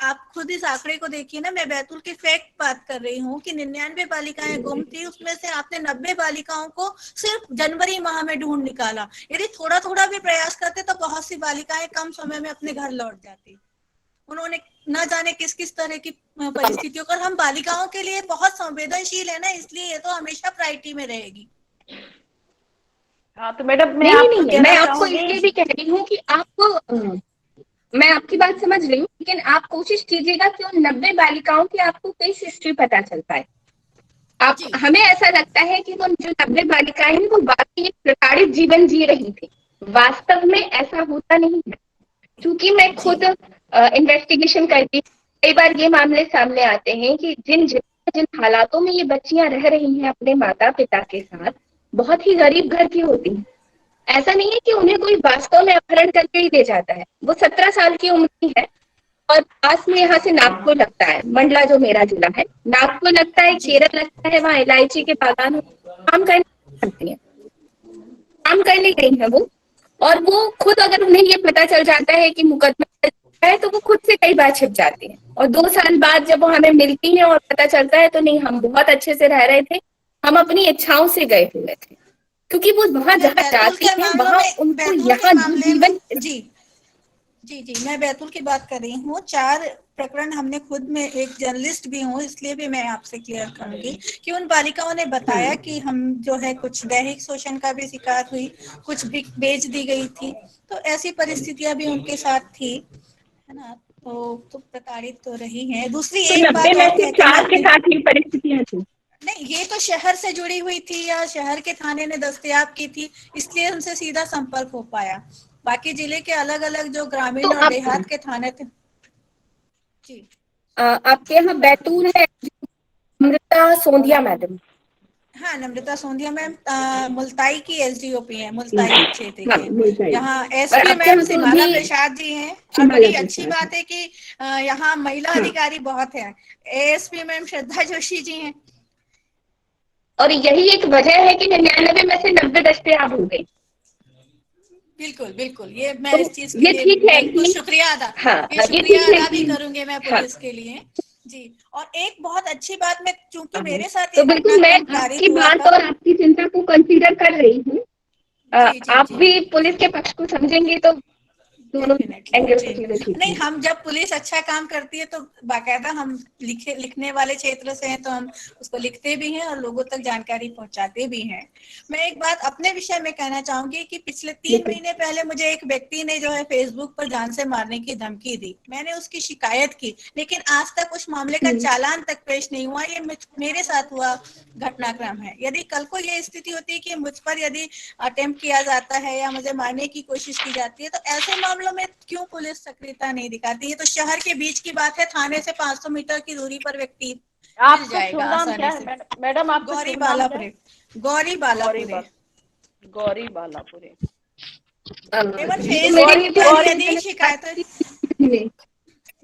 Speaker 14: आप खुद इस आंकड़े को देखिए ना, मैं बैतूल की फैक्ट बात कर रही हूँ कि 99 बालिकाएं गुम थी, उसमें से आपने 90 बालिकाओं को सिर्फ जनवरी माह में ढूंढ निकाला। यदि थोड़ा थोड़ा भी प्रयास करते तो बहुत सी बालिकाएं कम समय में अपने घर लौट जाती। उन्होंने न जाने किस किस तरह की परिस्थितियों पर, हम बालिकाओं के लिए बहुत संवेदनशील है ना, इसलिए ये तो हमेशा प्रायोरिटी में रहेगी।
Speaker 1: हाँ तो मैडम मैं
Speaker 9: नहीं नहीं
Speaker 1: आपको
Speaker 9: नहीं नहीं,
Speaker 1: कहना
Speaker 9: मैं आपको
Speaker 1: चाहूंगी।
Speaker 9: इसलिए भी कह रही हूँ कि आप मैं आपकी बात समझ रही हूँ, लेकिन आप कोशिश कीजिएगा कि उन 90 बालिकाओं की आपको केस हिस्ट्री पता चल पाए। आप हमें ऐसा लगता है कि वो जो 90 बालिकाएं हैं वो वाकई एक प्रताड़ित जीवन जी रही थी। वास्तव में ऐसा होता नहीं है, क्योंकि मैं खुद इन्वेस्टिगेशन करती, कई बार ये मामले सामने आते हैं कि जिन हालातों में ये बच्चियां रह रही हैं अपने माता पिता के साथ, बहुत ही गरीब घर की होती हैं। ऐसा नहीं है कि उन्हें कोई वास्तव में अपहरण करके ही दे जाता है। वो 17 साल की उम्र की है और पास में यहाँ से नागपुर लगता है, मंडला जो मेरा जिला है, नागपुर लगता है, केरल लगता है, वहाँ इलायची के बागान काम करती है, काम करने गई है वो। और वो खुद, अगर उन्हें ये पता चल जाता है कि मुकदमा है, तो वो खुद से कई बार छिप जाती है। और 2 साल बाद जब वो हमें मिलती है और पता चलता है तो नहीं, हम बहुत अच्छे से रह रहे थे, हम अपनी इच्छाओं से गए हुए थे, क्योंकि वो वहां जहाँ जाती है वहां उनको यहाँ जीवन।
Speaker 14: जी जी जी, मैं बैतूल की बात कर रही हूँ। 4 प्रकरण हमने खुद में, एक जर्नलिस्ट भी हूँ इसलिए भी मैं आपसे क्लियर करूंगी कि उन बालिकाओं ने बताया कि हम जो है कुछ दैहिक शोषण का भी शिकार हुई, कुछ बेच दी गई थी, तो ऐसी परिस्थितियां भी उनके साथ थी, है ना। तो प्रताड़ित तो रही हैं। दूसरी
Speaker 9: तो
Speaker 14: एक
Speaker 9: 90
Speaker 14: बात
Speaker 9: में
Speaker 14: और
Speaker 9: से
Speaker 14: है कि
Speaker 9: 4 के साथ ही परिस्थितियां थी।
Speaker 14: नहीं, ये तो शहर से जुड़ी हुई थी या शहर के थाने ने दस्तियाब की थी, इसलिए उनसे सीधा संपर्क हो पाया। बाकी जिले के अलग अलग जो ग्रामीण और देहात के थाने थे। जी
Speaker 9: आपके यहाँ बैतूल है नम्रता सोंधिया मैडम।
Speaker 14: हाँ, नम्रता सोंधिया मैम मुल्ताई की एसडीओपी है, मुल्ताई क्षेत्र के। यहाँ एसपी मैम सिमाला प्रसाद जी हैं। और बड़ी अच्छी बात है कि यहाँ महिला अधिकारी बहुत है, एएसपी मैम श्रद्धा जोशी जी हैं।
Speaker 9: और यही एक वजह है कि 99 में से 90 दस्तियाब हो गई।
Speaker 14: बिल्कुल बिल्कुल, ये मैं इस चीज के लिए
Speaker 9: ठीक है
Speaker 14: बिल्कुल शुक्रिया अदा,
Speaker 9: ये
Speaker 14: शुक्रिया
Speaker 9: ठीक है
Speaker 14: अदा भी करूंगी मैं पुलिस के लिए। जी, और एक बहुत अच्छी बात, मैं चूंकि मेरे साथ
Speaker 9: तो बिल्कुल मैं आपकी बात और आपकी चिंता को कंसीडर कर रही हूँ। आप भी पुलिस के पक्ष को समझेंगे तो दोनों एंगल से चीजें ठीक
Speaker 14: नहीं, हम जब पुलिस अच्छा काम करती है तो बाकायदा हम लिखने वाले क्षेत्र से हैं तो हम उसको लिखते भी हैं और लोगों तक जानकारी पहुंचाते भी हैं। मैं एक बात अपने विषय में कहना चाहूंगी कि पिछले 3 महीने पहले मुझे एक व्यक्ति ने जो है फेसबुक पर जान से मारने की धमकी दी। मैंने उसकी शिकायत की, लेकिन आज तक उस मामले का चालान तक पेश नहीं हुआ। ये मेरे साथ हुआ घटनाक्रम है। यदि कल को ये स्थिति होती है कि मुझ पर यदि अटेम्प्ट किया जाता है या मुझे मारने की कोशिश की जाती है, तो ऐसे मामलों में क्यों पुलिस सक्रियता नहीं दिखाती है? तो शहर के बीच की बात है, थाने से 500 मीटर की दूरी पर व्यक्ति मिल जाएगा आसानी से।
Speaker 1: मैडम आपका
Speaker 14: गौरी बालापुरे, गौरी बालापुरे,
Speaker 1: गौरी बालापुरे।
Speaker 14: एवं फेसबुक पर यदि शिकायत,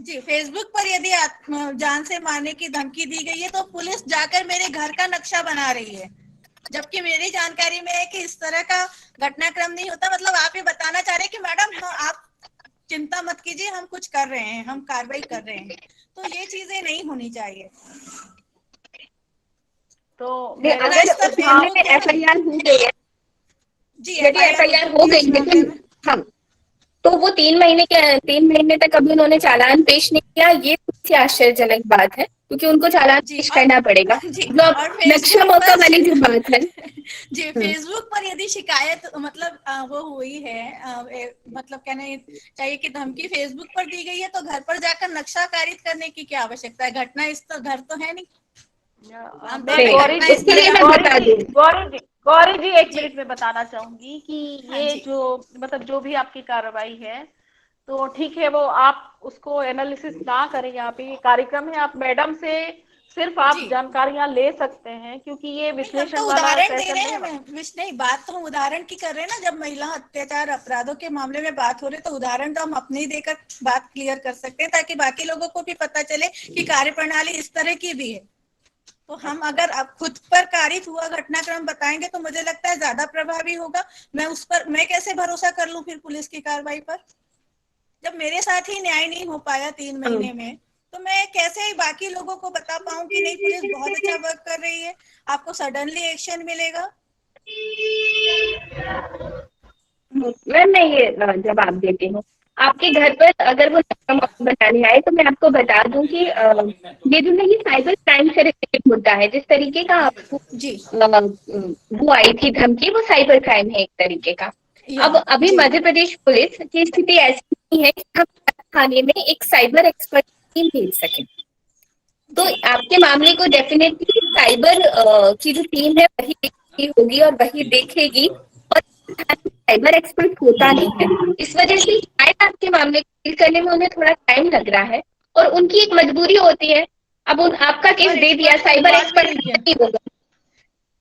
Speaker 14: जी फेसबुक पर यदि जान से मारने की धमकी दी गई है तो पुलिस जाकर मेरे घर का नक्शा बना रही है, जबकि मेरी जानकारी में है कि इस तरह का घटनाक्रम नहीं होता। मतलब आप ये बताना चाह रहे हैं कि मैडम आप चिंता मत कीजिए, हम कुछ कर रहे हैं, हम कार्रवाई कर रहे हैं। तो ये चीजें नहीं होनी चाहिए।
Speaker 1: तो
Speaker 9: अगर उस मामले में एफआईआर हो गई है,
Speaker 14: जी
Speaker 9: यदि एफआईआर हो गई है तो हम तो वो 3 महीने तक अभी उन्होंने चालान पेश नहीं किया। ये सबसे आश्चर्यजनक बात है, क्योंकि उनको चालान पेश करना पड़ेगा। नक्शा मौका वाली जो बात है
Speaker 14: जी, फेसबुक पर यदि शिकायत मतलब वो हुई है, मतलब कहने चाहिए कि धमकी फेसबुक पर दी गई है, तो घर पर जाकर नक्शा कारित करने की क्या आवश्यकता है? घटना इस तो घर तो है नहीं।
Speaker 1: गौरी जी 1 मिनट में बताना चाहूंगी कि ये जो मतलब जो भी आपकी कार्रवाई है तो ठीक है, वो आप उसको एनालिसिस ना करें। यहाँ पे ये कार्यक्रम है, आप मैडम से सिर्फ आप जानकारियां ले सकते हैं, क्योंकि ये विश्लेषण वाला
Speaker 14: उदाहरण दे रहे हैं। नहीं, बात तो हम उदाहरण की कर रहे हैं ना। जब महिला अत्याचार अपराधों के मामले में बात हो रही है तो उदाहरण तो हम अपने ही देकर बात क्लियर कर सकते हैं, ताकि बाकी लोगों को भी पता चले कि कार्यप्रणाली इस तरह की भी है। तो हम अगर अब खुद पर कारित हुआ घटनाक्रम बताएंगे तो मुझे लगता है ज्यादा प्रभावी होगा। मैं कैसे भरोसा कर लूं फिर पुलिस की कार्रवाई पर, जब मेरे साथ ही न्याय नहीं हो पाया 3 महीने में? तो मैं कैसे बाकी लोगों को बता पाऊं कि नहीं, पुलिस बहुत अच्छा वर्क कर रही है, आपको सडनली एक्शन मिलेगा?
Speaker 9: मैं ये जवाब देती हूँ। आपके घर पर अगर वो बनाने आए तो मैं आपको बता दूं कि ये जो है ये साइबर क्राइम से रिलेटेड मुद्दा है। जिस तरीके का आपको
Speaker 14: जी
Speaker 9: वो आई थी धमकी, वो साइबर क्राइम है एक तरीके का। अब अभी
Speaker 14: जी
Speaker 9: मध्य प्रदेश पुलिस की स्थिति ऐसी नहीं है कि हम थाने में एक साइबर एक्सपर्ट टीम भेज सकें। तो आपके मामले को डेफिनेटली साइबर की जो टीम है वही देखी होगी और वही देखेगी, और साइबर एक्सपर्ट होता नहीं है। इस वजह से शायद आपके मामले को डील करने में उन्हें थोड़ा टाइम लग रहा है, और उनकी एक मजबूरी होती है। अब आपका केस दे दिया, साइबर एक्सपर्ट नहीं होगा,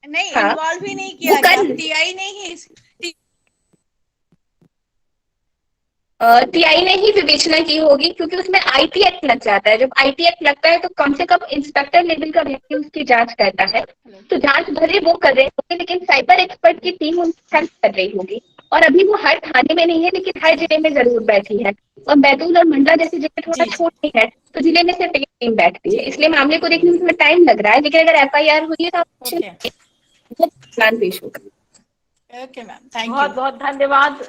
Speaker 14: नहीं
Speaker 9: हाँ,
Speaker 14: इन्वॉल्व ही नहीं
Speaker 9: वो
Speaker 14: किया
Speaker 9: कर
Speaker 14: गया, टीआई नहीं है
Speaker 9: टीआई ने ही विवेचना की होगी, क्योंकि उसमें आईटी एक्ट लग जाता है। जब आईटी एक्ट लगता है तो कम से कम इंस्पेक्टर लेवल का व्यक्ति उसकी जांच करता है। तो जांच भले वो कर रहे होंगे, लेकिन साइबर एक्सपर्ट की टीम उनकी हेल्प कर रही होगी। और अभी वो हर थाने में नहीं है, लेकिन हर जिले में जरूर बैठी है। और बैतूल और मंडला जैसे जिले थोड़ा छोटे हैं, तो जिले में सिर्फ एक टीम बैठती है, इसलिए मामले को देखने में थोड़ा टाइम लग रहा है। लेकिन अगर एफआईआर हुई है तो वो प्लान पेश होगा।
Speaker 14: Okay ma'am, thank you.
Speaker 1: बहुत बहुत धन्यवाद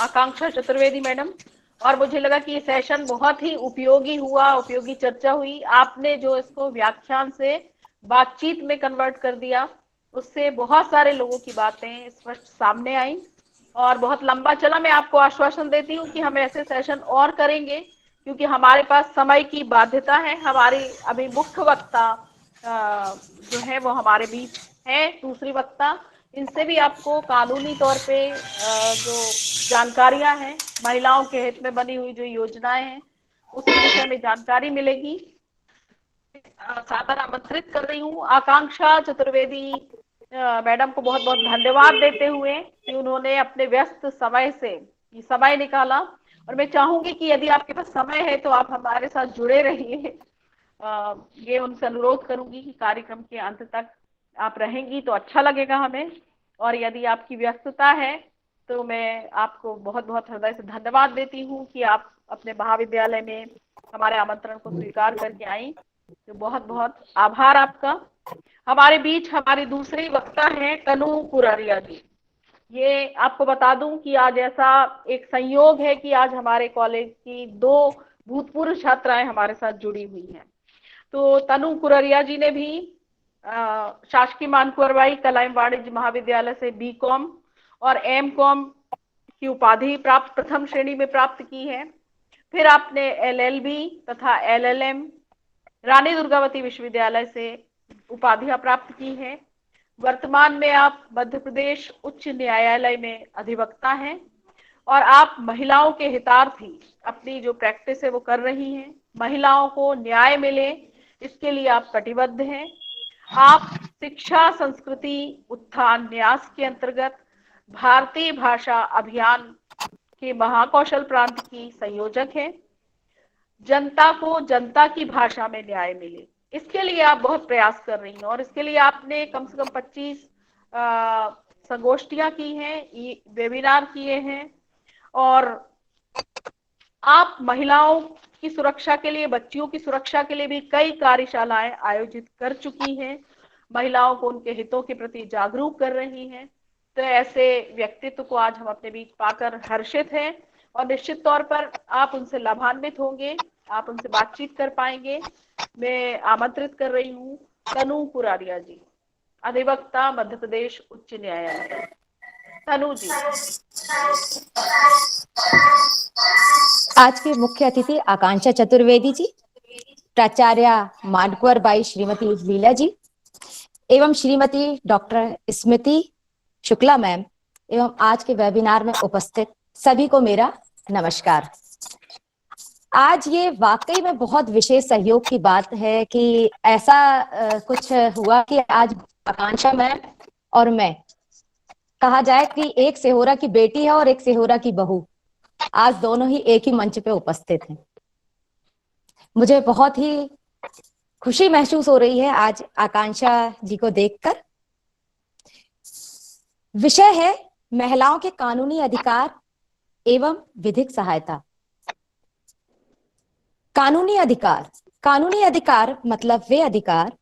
Speaker 1: आकांक्षा चतुर्वेदी मैडम। और मुझे लगा कि ये सेशन बहुत ही उपयोगी हुआ, उपयोगी चर्चा हुई। आपने जो इसको व्याख्यान से बातचीत में कन्वर्ट कर दिया, उससे बहुत सारे लोगों की बातें स्पष्ट सामने आई और बहुत लंबा चला। मैं आपको आश्वासन देती हूँ कि हम ऐसे सेशन और करेंगे, क्योंकि हमारे पास समय की बाध्यता है। हमारी अभी मुख्य वक्ता जो है वो हमारे बीच है, दूसरी वक्ता। इनसे भी आपको कानूनी तौर पे जो जानकारियां हैं, महिलाओं के हित में बनी हुई जो योजनाएं हैं, उसके विषय में जानकारी मिलेगी। सादर आमंत्रित कर रही हूँ आकांक्षा चतुर्वेदी मैडम को बहुत बहुत धन्यवाद देते हुए कि उन्होंने अपने व्यस्त समय से ये समय निकाला। और मैं चाहूंगी कि यदि आपके पास समय है तो आप हमारे साथ जुड़े रहिए। ये उनसे अनुरोध करूंगी कि कार्यक्रम के अंत तक आप रहेंगी तो अच्छा लगेगा हमें। और यदि आपकी व्यस्तता है तो मैं आपको बहुत बहुत हृदय से धन्यवाद देती हूँ कि आप अपने महाविद्यालय में हमारे आमंत्रण को स्वीकार करके आई। तो बहुत बहुत आभार आपका। हमारे बीच हमारी दूसरी वक्ता हैं तनु कुरारिया जी। ये आपको बता दूं कि आज ऐसा एक संयोग है कि आज हमारे कॉलेज की 2 भूतपूर्व छात्राएं हमारे साथ जुड़ी हुई हैं। तो तनु कुरारिया जी ने भी शासकीय मानकुरवाई कला एवं वाणिज्य महाविद्यालय से बीकॉम और एमकॉम की उपाधि प्राप्त प्रथम श्रेणी में प्राप्त की है। फिर आपने एलएलबी तथा एलएलएम रानी दुर्गावती विश्वविद्यालय से उपाधियां प्राप्त की है। वर्तमान में आप मध्य प्रदेश उच्च न्यायालय में अधिवक्ता हैं और आप महिलाओं के हितार्थी अपनी जो प्रैक्टिस है वो कर रही हैं। महिलाओं को न्याय मिले इसके लिए आप कटिबद्ध हैं। आप शिक्षा संस्कृति उत्थान न्यास के अंतर्गत भारतीय भाषा अभियान के महाकौशल प्रांत की संयोजक हैं। जनता को जनता की भाषा में न्याय मिले इसके लिए आप बहुत प्रयास कर रही हैं और इसके लिए आपने कम से कम 25 संगोष्ठियां की हैं, वेबिनार किए हैं और आप महिलाओं की सुरक्षा के लिए, बच्चियों की सुरक्षा के लिए भी कई कार्यशालाएं आयोजित कर चुकी हैं। महिलाओं को उनके हितों के प्रति जागरूक कर रही हैं। तो ऐसे व्यक्तित्व को आज हम अपने बीच पाकर हर्षित हैं और निश्चित तौर पर आप उनसे लाभान्वित होंगे, आप उनसे बातचीत कर पाएंगे। मैं आमंत्रित कर रही हूँ तनु कुरारिया जी, अधिवक्ता मध्य प्रदेश उच्च न्यायालय। तनु जी।
Speaker 15: आज के मुख्य अतिथि आकांक्षा चतुर्वेदी जी, प्राचार्य मानकुवर बाई श्रीमती लीला जी एवं श्रीमती डॉक्टर स्मृति शुक्ला मैम एवं आज के वेबिनार में उपस्थित सभी को मेरा नमस्कार। आज ये वाकई में बहुत विशेष सहयोग की बात है कि ऐसा कुछ हुआ कि आज आकांक्षा मैम और मैं, कहा जाए कि एक सेहोरा की बेटी है और एक सेहोरा की बहू, आज दोनों ही एक ही मंच पे उपस्थित हैं। मुझे बहुत ही खुशी महसूस हो रही है आज आकांक्षा जी को देखकर। विषय है महिलाओं के कानूनी अधिकार एवं विधिक सहायता। कानूनी अधिकार, कानूनी अधिकार मतलब वे अधिकार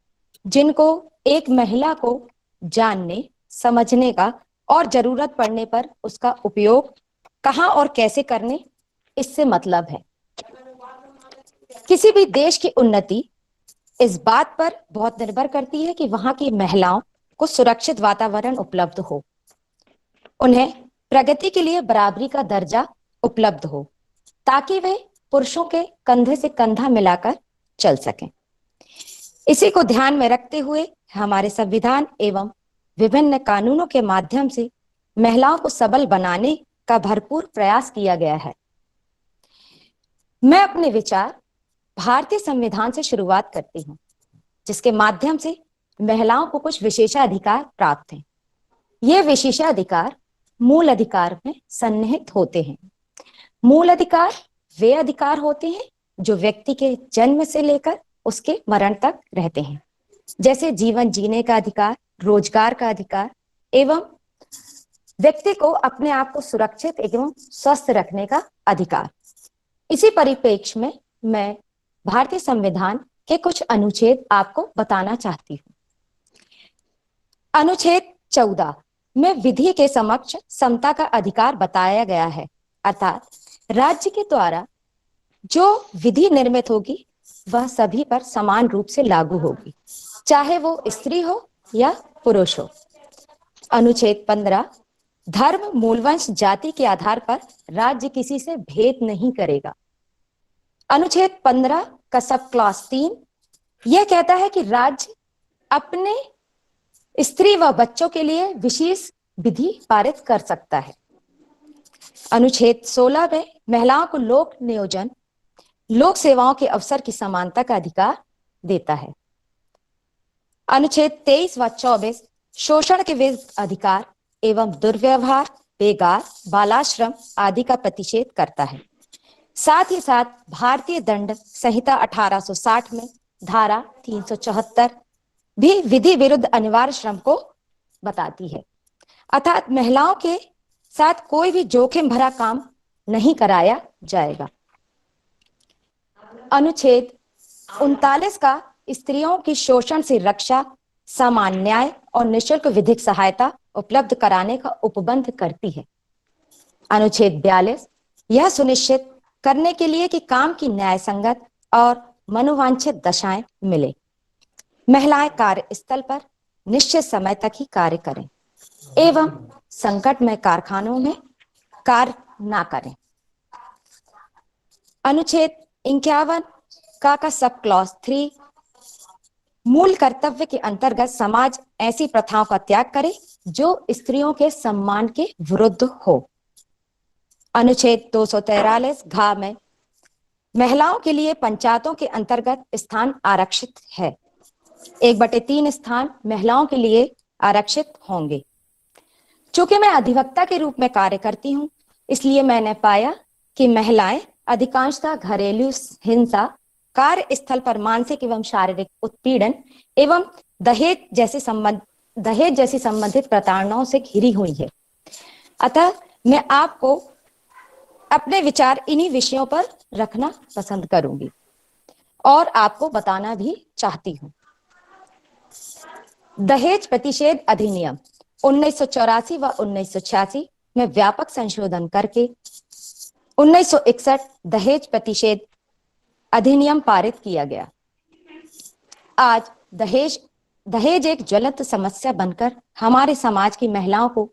Speaker 15: जिनको एक महिला को जानने, समझने का और जरूरत पड़ने पर उसका उपयोग कहाँ और कैसे करने इससे मतलब है। किसी भी देश की उन्नति इस बात पर बहुत निर्भर करती है कि वहां की महिलाओं को सुरक्षित वातावरण उपलब्ध हो, उन्हें प्रगति के लिए बराबरी का दर्जा उपलब्ध हो, ताकि वे पुरुषों के कंधे से कंधा मिलाकर चल सकें। इसी को ध्यान में रखते हुए हमारे संविधान एवं विभिन्न कानूनों के माध्यम से महिलाओं को सबल बनाने का भरपूर प्रयास किया गया है। मैं अपने विचार भारतीय संविधान से शुरुआत करती हूँ, जिसके माध्यम से महिलाओं को कुछ विशेषाधिकार प्राप्त हैं। ये विशेषाधिकार मूल अधिकार में सन्निहित होते हैं। मूल अधिकार वे अधिकार होते हैं जो व्यक्ति के जन्म से लेकर उसके मरण तक रहते हैं, जैसे जीवन जीने का अधिकार, रोजगार का अधिकार एवं व्यक्ति को अपने आप को सुरक्षित एवं स्वस्थ रखने का अधिकार। इसी परिप्रेक्ष्य में मैं भारतीय संविधान के कुछ अनुच्छेद आपको बताना चाहती हूँ। अनुच्छेद 14 में विधि के समक्ष समता का अधिकार बताया गया है, अर्थात राज्य के द्वारा जो विधि निर्मित होगी वह सभी पर समान रूप से लागू होगी, चाहे वो स्त्री हो या पुरुष हो। अनुच्छेद 15 धर्म, मूलवंश, जाति के आधार पर राज्य किसी से भेद नहीं करेगा। अनुच्छेद 15 का सब क्लॉज 3 यह कहता है कि राज्य अपने स्त्री व बच्चों के लिए विशेष विधि पारित कर सकता है। अनुच्छेद 16 में महिलाओं को लोक नियोजन, लोक सेवाओं के अवसर की समानता का अधिकार देता है। अनुच्छेद 23 व 24 शोषण के विरुद्ध अधिकार एवं दुर्व्यवहार, बेगार, बालाश्रम आदि का प्रतिषेध करता है। साथ ही साथ भारतीय दंड संहिता 1860 में धारा 374 भी विधि विरुद्ध अनिवार्य श्रम को बताती है, अर्थात महिलाओं के साथ कोई भी जोखिम भरा काम नहीं कराया जाएगा। अनुच्छेद 39 का स्त्रियों की शोषण से रक्षा, समान न्याय और निःशुल्क विधिक सहायता उपलब्ध कराने का उपबंध करती है। अनुच्छेद 42 यह सुनिश्चित करने के लिए कि काम की न्याय संगत और मनोवांछित दशाएं मिले, महिलाएं कार्यस्थल पर निश्चित समय तक ही कार्य करें एवं संकटमय कारखानों में कार्य ना करें। अनुच्छेद 51 का सब क्लॉज 3 मूल कर्तव्य के अंतर्गत समाज ऐसी प्रथाओं का त्याग करे जो स्त्रियों के सम्मान के विरुद्ध हो। अनुच्छेद 243 घ में महिलाओं के लिए पंचायतों के अंतर्गत स्थान आरक्षित है। 1/3 स्थान महिलाओं के लिए आरक्षित होंगे। चूंकि मैं अधिवक्ता के रूप में कार्य करती हूँ, इसलिए मैंने पाया कि महिलाएं अधिकांशतः घरेलू हिंसा, कार्यस्थल पर मानसिक एवं शारीरिक उत्पीड़न एवं दहेज जैसी संबंधित प्रताड़नाओं से घिरी हुई है। अतः मैं आपको अपने विचार इन्हीं विषयों पर रखना पसंद करूंगी और आपको बताना भी चाहती हूँ। दहेज प्रतिषेध अधिनियम 1984 व 1986 में व्यापक संशोधन करके 1961 दहेज प्रतिषेध अधिनियम पारित किया गया। आज दहेज एक ज्वलंत समस्या बनकर हमारे समाज की महिलाओं को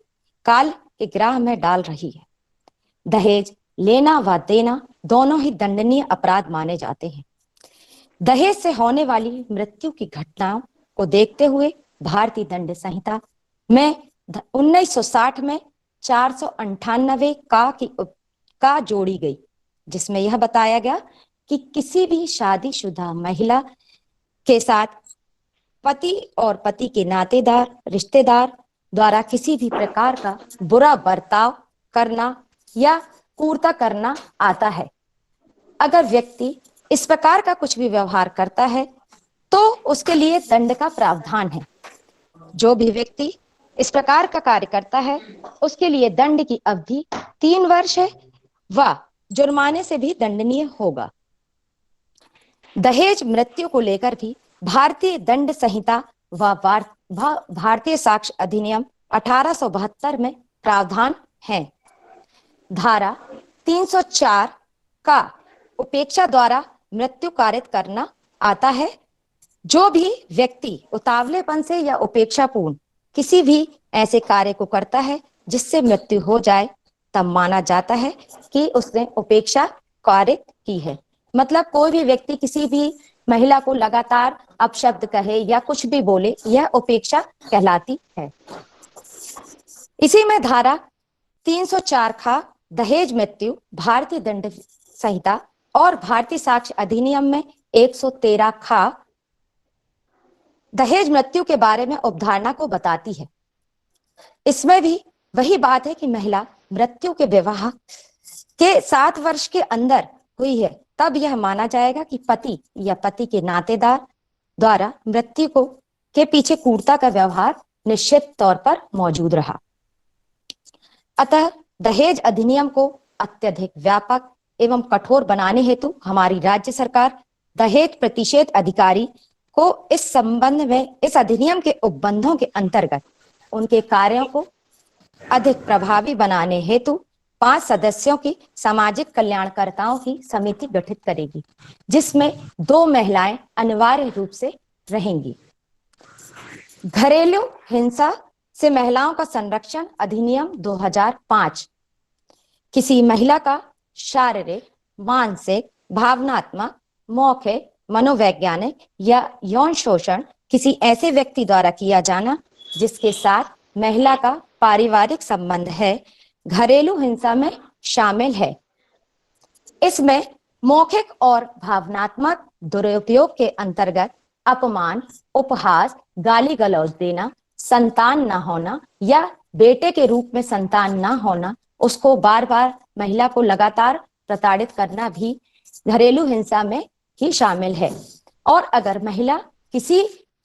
Speaker 15: काल के ग्राह में डाल रही है। दहेज लेना व देना दोनों ही दंडनीय अपराध माने जाते हैं। दहेज से होने वाली मृत्यु की घटनाओं को देखते हुए भारतीय दंड संहिता में 1960 में 498 का जोड़ी गई, जिसमें यह बताया गया कि किसी भी शादीशुदा महिला के साथ पति और पति के नातेदार, रिश्तेदार द्वारा किसी भी प्रकार का बुरा बर्ताव करना या क्रूरता करना आता है। अगर व्यक्ति इस प्रकार का कुछ भी व्यवहार करता है तो उसके लिए दंड का प्रावधान है। जो भी व्यक्ति इस प्रकार का कार्य करता है उसके लिए दंड की अवधि 3 वर्ष है व जुर्माने से भी दंडनीय होगा। दहेज मृत्यु को लेकर भी भारतीय दंड संहिता व भारतीय साक्ष्य अधिनियम 1872 में प्रावधान है। धारा 304 का उपेक्षा द्वारा मृत्यु कारित करना आता है। जो भी व्यक्ति उतावलेपन से या उपेक्षापूर्ण किसी भी ऐसे कार्य को करता है जिससे मृत्यु हो जाए, तब माना जाता है कि उसने उपेक्षा कारित की है। मतलब कोई भी व्यक्ति किसी भी महिला को लगातार अपशब्द कहे या कुछ भी बोले, यह उपेक्षा कहलाती है। इसी में धारा 304 खा दहेज मृत्यु भारतीय दंड संहिता और भारतीय साक्ष्य अधिनियम में 113 खा दहेज मृत्यु के बारे में अवधारणा को बताती है। इसमें भी वही बात है कि महिला मृत्यु के विवाह के 7 वर्ष के अंदर हुई है, तब यह माना जाएगा कि पति या पति के नातेदार द्वारा मृत्यु को के पीछे क्रूरता का व्यवहार निश्चित तौर पर मौजूद रहा। अतः दहेज अधिनियम को अत्यधिक व्यापक एवं कठोर बनाने हेतु हमारी राज्य सरकार दहेज प्रतिषेध अधिकारी को इस संबंध में इस अधिनियम के उपबंधों के अंतर्गत उनके कार्यों को अधिक प्रभावी बनाने हेतु 5 सदस्यों की सामाजिक कल्याणकर्ताओं की समिति गठित करेगी, जिसमें 2 महिलाएं अनिवार्य रूप से रहेंगी। घरेलू हिंसा से महिलाओं का संरक्षण अधिनियम 2005 किसी महिला का शारीरिक, मानसिक, भावनात्मक, मौखिक, मनोवैज्ञानिक या यौन शोषण किसी ऐसे व्यक्ति द्वारा किया जाना जिसके साथ महिला का पारिवारिक संबंध है, घरेलू हिंसा में शामिल है। इसमें मौखिक और भावनात्मक दुरुपयोग के अंतर्गत अपमान, उपहास, गाली गलौज देना, संतान न होना या बेटे के रूप में संतान न होना, उसको बार बार महिला को लगातार प्रताड़ित करना भी घरेलू हिंसा में ही शामिल है। और अगर महिला किसी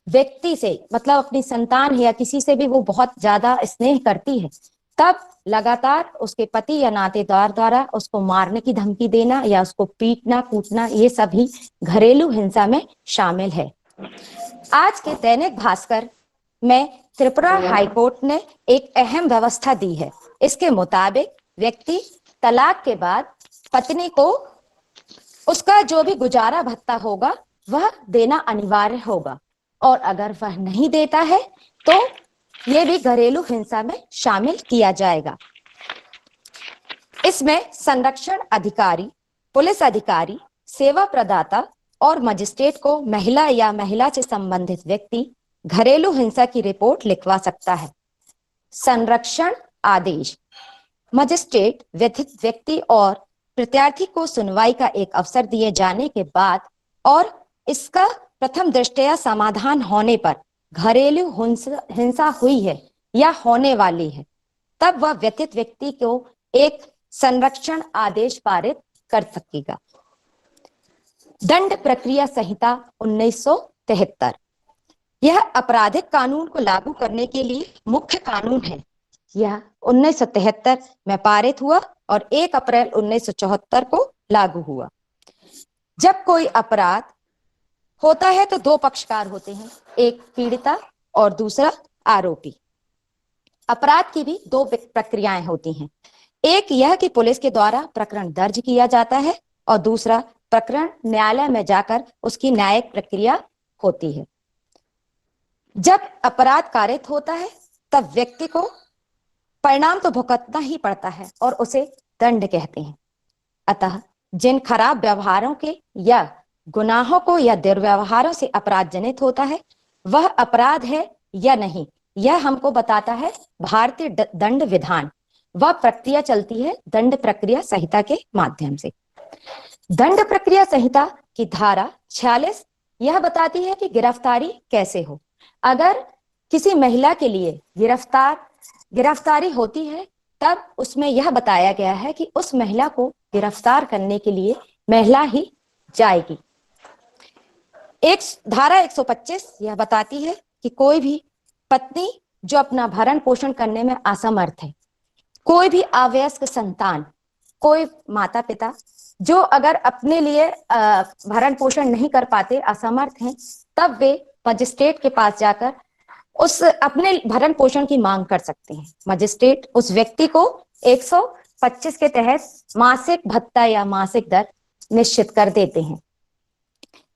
Speaker 15: व्यक्ति से मतलब अपनी संतान है या किसी से भी वो बहुत ज्यादा स्नेह करती है, तब लगातार उसके पति या नातेदार द्वारा उसको मारने की धमकी देना या उसको पीटना कूटना, ये सभी घरेलू हिंसा में शामिल है। आज के दैनिक भास्कर में त्रिपुरा हाईकोर्ट ने एक अहम व्यवस्था दी है। इसके मुताबिक व्यक्ति तलाक के बाद पत्नी को उसका जो भी गुजारा भत्ता होगा वह देना अनिवार्य होगा, और अगर वह नहीं देता है तो यह भी घरेलू हिंसा में शामिल किया जाएगा। इसमें संरक्षण अधिकारी, पुलिस अधिकारी, सेवा प्रदाता और मजिस्ट्रेट को महिला या महिला से संबंधित व्यक्ति घरेलू हिंसा की रिपोर्ट लिखवा सकता है। संरक्षण आदेश मजिस्ट्रेट व्यथित व्यक्ति और प्रत्यार्थी को सुनवाई का एक अवसर दिए जाने के बाद और इसका प्रथम दृष्टया समाधान होने पर घरेलू हिंसा हुई है या होने वाली है, तब वह व्यथित व्यक्ति को एक संरक्षण आदेश पारित कर सकेगा। दंड प्रक्रिया संहिता 1973 यह आपराधिक कानून को लागू करने के लिए मुख्य कानून है। यह 1973 में पारित हुआ और 1 अप्रैल 1974 को लागू हुआ। जब कोई अपराध होता है तो 2 पक्षकार होते हैं, एक पीड़िता और दूसरा आरोपी। अपराध की भी 2 प्रक्रियाएं होती हैं, एक यह कि पुलिस के द्वारा प्रकरण दर्ज किया जाता है और दूसरा प्रकरण न्यायालय में जाकर उसकी न्यायिक प्रक्रिया होती है। जब अपराध कारित होता है तब व्यक्ति को परिणाम तो भुगतना ही पड़ता है और उसे दंड कहते हैं। अतः जिन खराब व्यवहारों के या गुनाहों को या दुर्व्यवहारों से अपराध जनित होता है वह अपराध है या नहीं, यह हमको बताता है भारतीय दंड विधान। वह प्रक्रिया चलती है दंड प्रक्रिया संहिता के माध्यम से। दंड प्रक्रिया संहिता की धारा 46 यह बताती है कि गिरफ्तारी कैसे हो। अगर किसी महिला के लिए गिरफ्तारी होती है तब उसमें यह बताया गया है कि उस महिला को गिरफ्तार करने के लिए महिला ही जाएगी। एक धारा 125 यह बताती है कि कोई भी पत्नी जो अपना भरण पोषण करने में असमर्थ है, कोई भी अवयस्क संतान, कोई माता पिता जो अगर अपने लिए भरण पोषण नहीं कर पाते, असमर्थ हैं, तब वे मजिस्ट्रेट के पास जाकर उस अपने भरण पोषण की मांग कर सकते हैं। मजिस्ट्रेट उस व्यक्ति को 25 के तहत मासिक भत्ता या मासिक दर निश्चित कर देते हैं।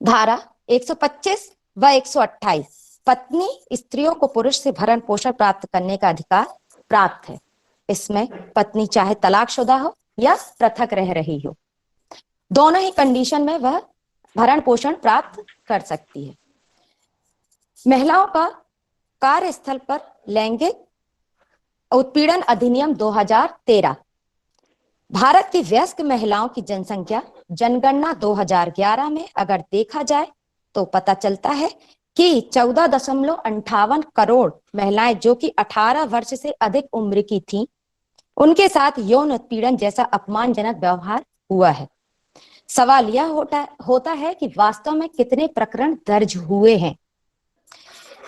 Speaker 15: धारा 125 व 128 पत्नी स्त्रियों को पुरुष से भरण पोषण प्राप्त करने का अधिकार प्राप्त है। इसमें पत्नी चाहे तलाकशुदा हो या पृथक रह रही हो, दोनों ही कंडीशन में वह भरण पोषण प्राप्त कर सकती है। महिलाओं का कार्यस्थल पर लैंगिक उत्पीड़न अधिनियम 2013 भारत की वयस्क महिलाओं की जनसंख्या जनगणना 2011 में अगर देखा जाए तो पता चलता है कि 14.58 करोड़ महिलाएं जो कि 18 वर्ष से अधिक उम्र की थीं, उनके साथ यौन उत्पीड़न जैसा अपमानजनक व्यवहार हुआ है। सवाल यह होता है कि वास्तव में कितने प्रकरण दर्ज हुए हैं।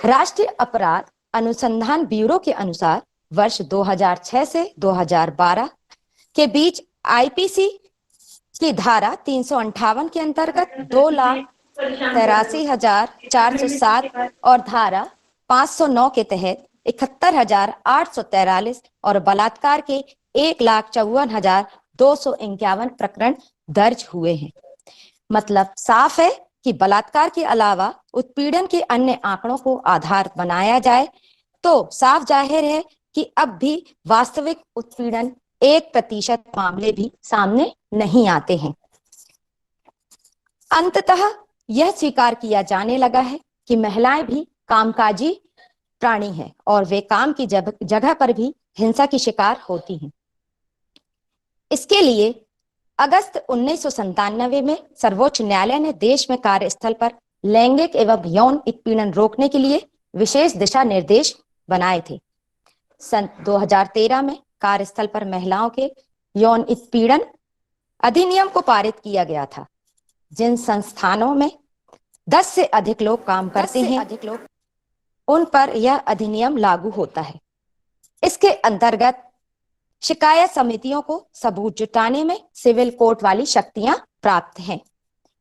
Speaker 15: राष्ट्रीय अपराध अनुसंधान ब्यूरो के अनुसार वर्ष 2006 से 2012 के बीच आईपीसी की धारा 358 के अंतर्गत 2,83,407 और धारा 509 के तहत 71,843 और बलात्कार के 1,54,251 प्रकरण दर्ज हुए हैं। मतलब साफ है कि बलात्कार के अलावा उत्पीड़न के अन्य आंकड़ों को आधार बनाया जाए तो साफ जाहिर है कि अब भी वास्तविक उत्पीड़न 1% मामले भी सामने नहीं आते हैं। अंततः यह स्वीकार किया जाने लगा है कि महिलाएं भी कामकाजी प्राणी हैं और वे काम की जगह पर भी हिंसा की शिकार होती हैं। इसके लिए अगस्त 1997 में सर्वोच्च न्यायालय ने देश में कार्यस्थल पर लैंगिक एवं यौन उत्पीड़न रोकने के लिए विशेष दिशा निर्देश बनाए थे। सन 2013 में कार्यस्थल पर महिलाओं के यौन उत्पीड़न अधिनियम को पारित किया गया था। जिन संस्थानों में 10 से अधिक लोग काम करते हैं उन पर यह अधिनियम लागू होता है। इसके अंतर्गत शिकायत समितियों को सबूत जुटाने में सिविल कोर्ट वाली शक्तियां प्राप्त हैं।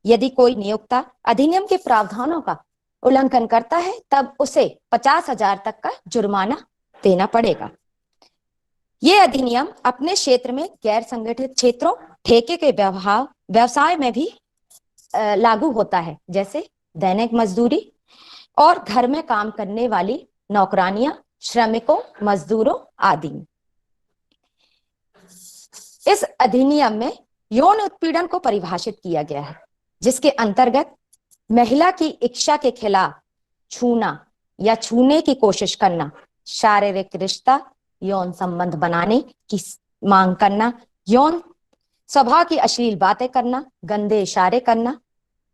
Speaker 15: यदि कोई नियोक्ता अधिनियम के प्रावधानों का उल्लंघन करता है तब उसे 50,000 तक का जुर्माना देना पड़ेगा। ये अधिनियम अपने क्षेत्र में गैर संगठित क्षेत्रों, ठेके के व्यवसाय में भी लागू होता है, जैसे दैनिक मजदूरी और घर में काम करने वाली नौकरानियां, श्रमिकों, मजदूरों आदि। इस अधिनियम में यौन उत्पीड़न को परिभाषित किया गया है, जिसके अंतर्गत महिला की इच्छा के खिलाफ छूना या छूने की कोशिश करना, शारीरिक रिश्ता, यौन संबंध बनाने की मांग करना, यौन स्वभाव की अश्लील बातें करना, गंदे इशारे करना,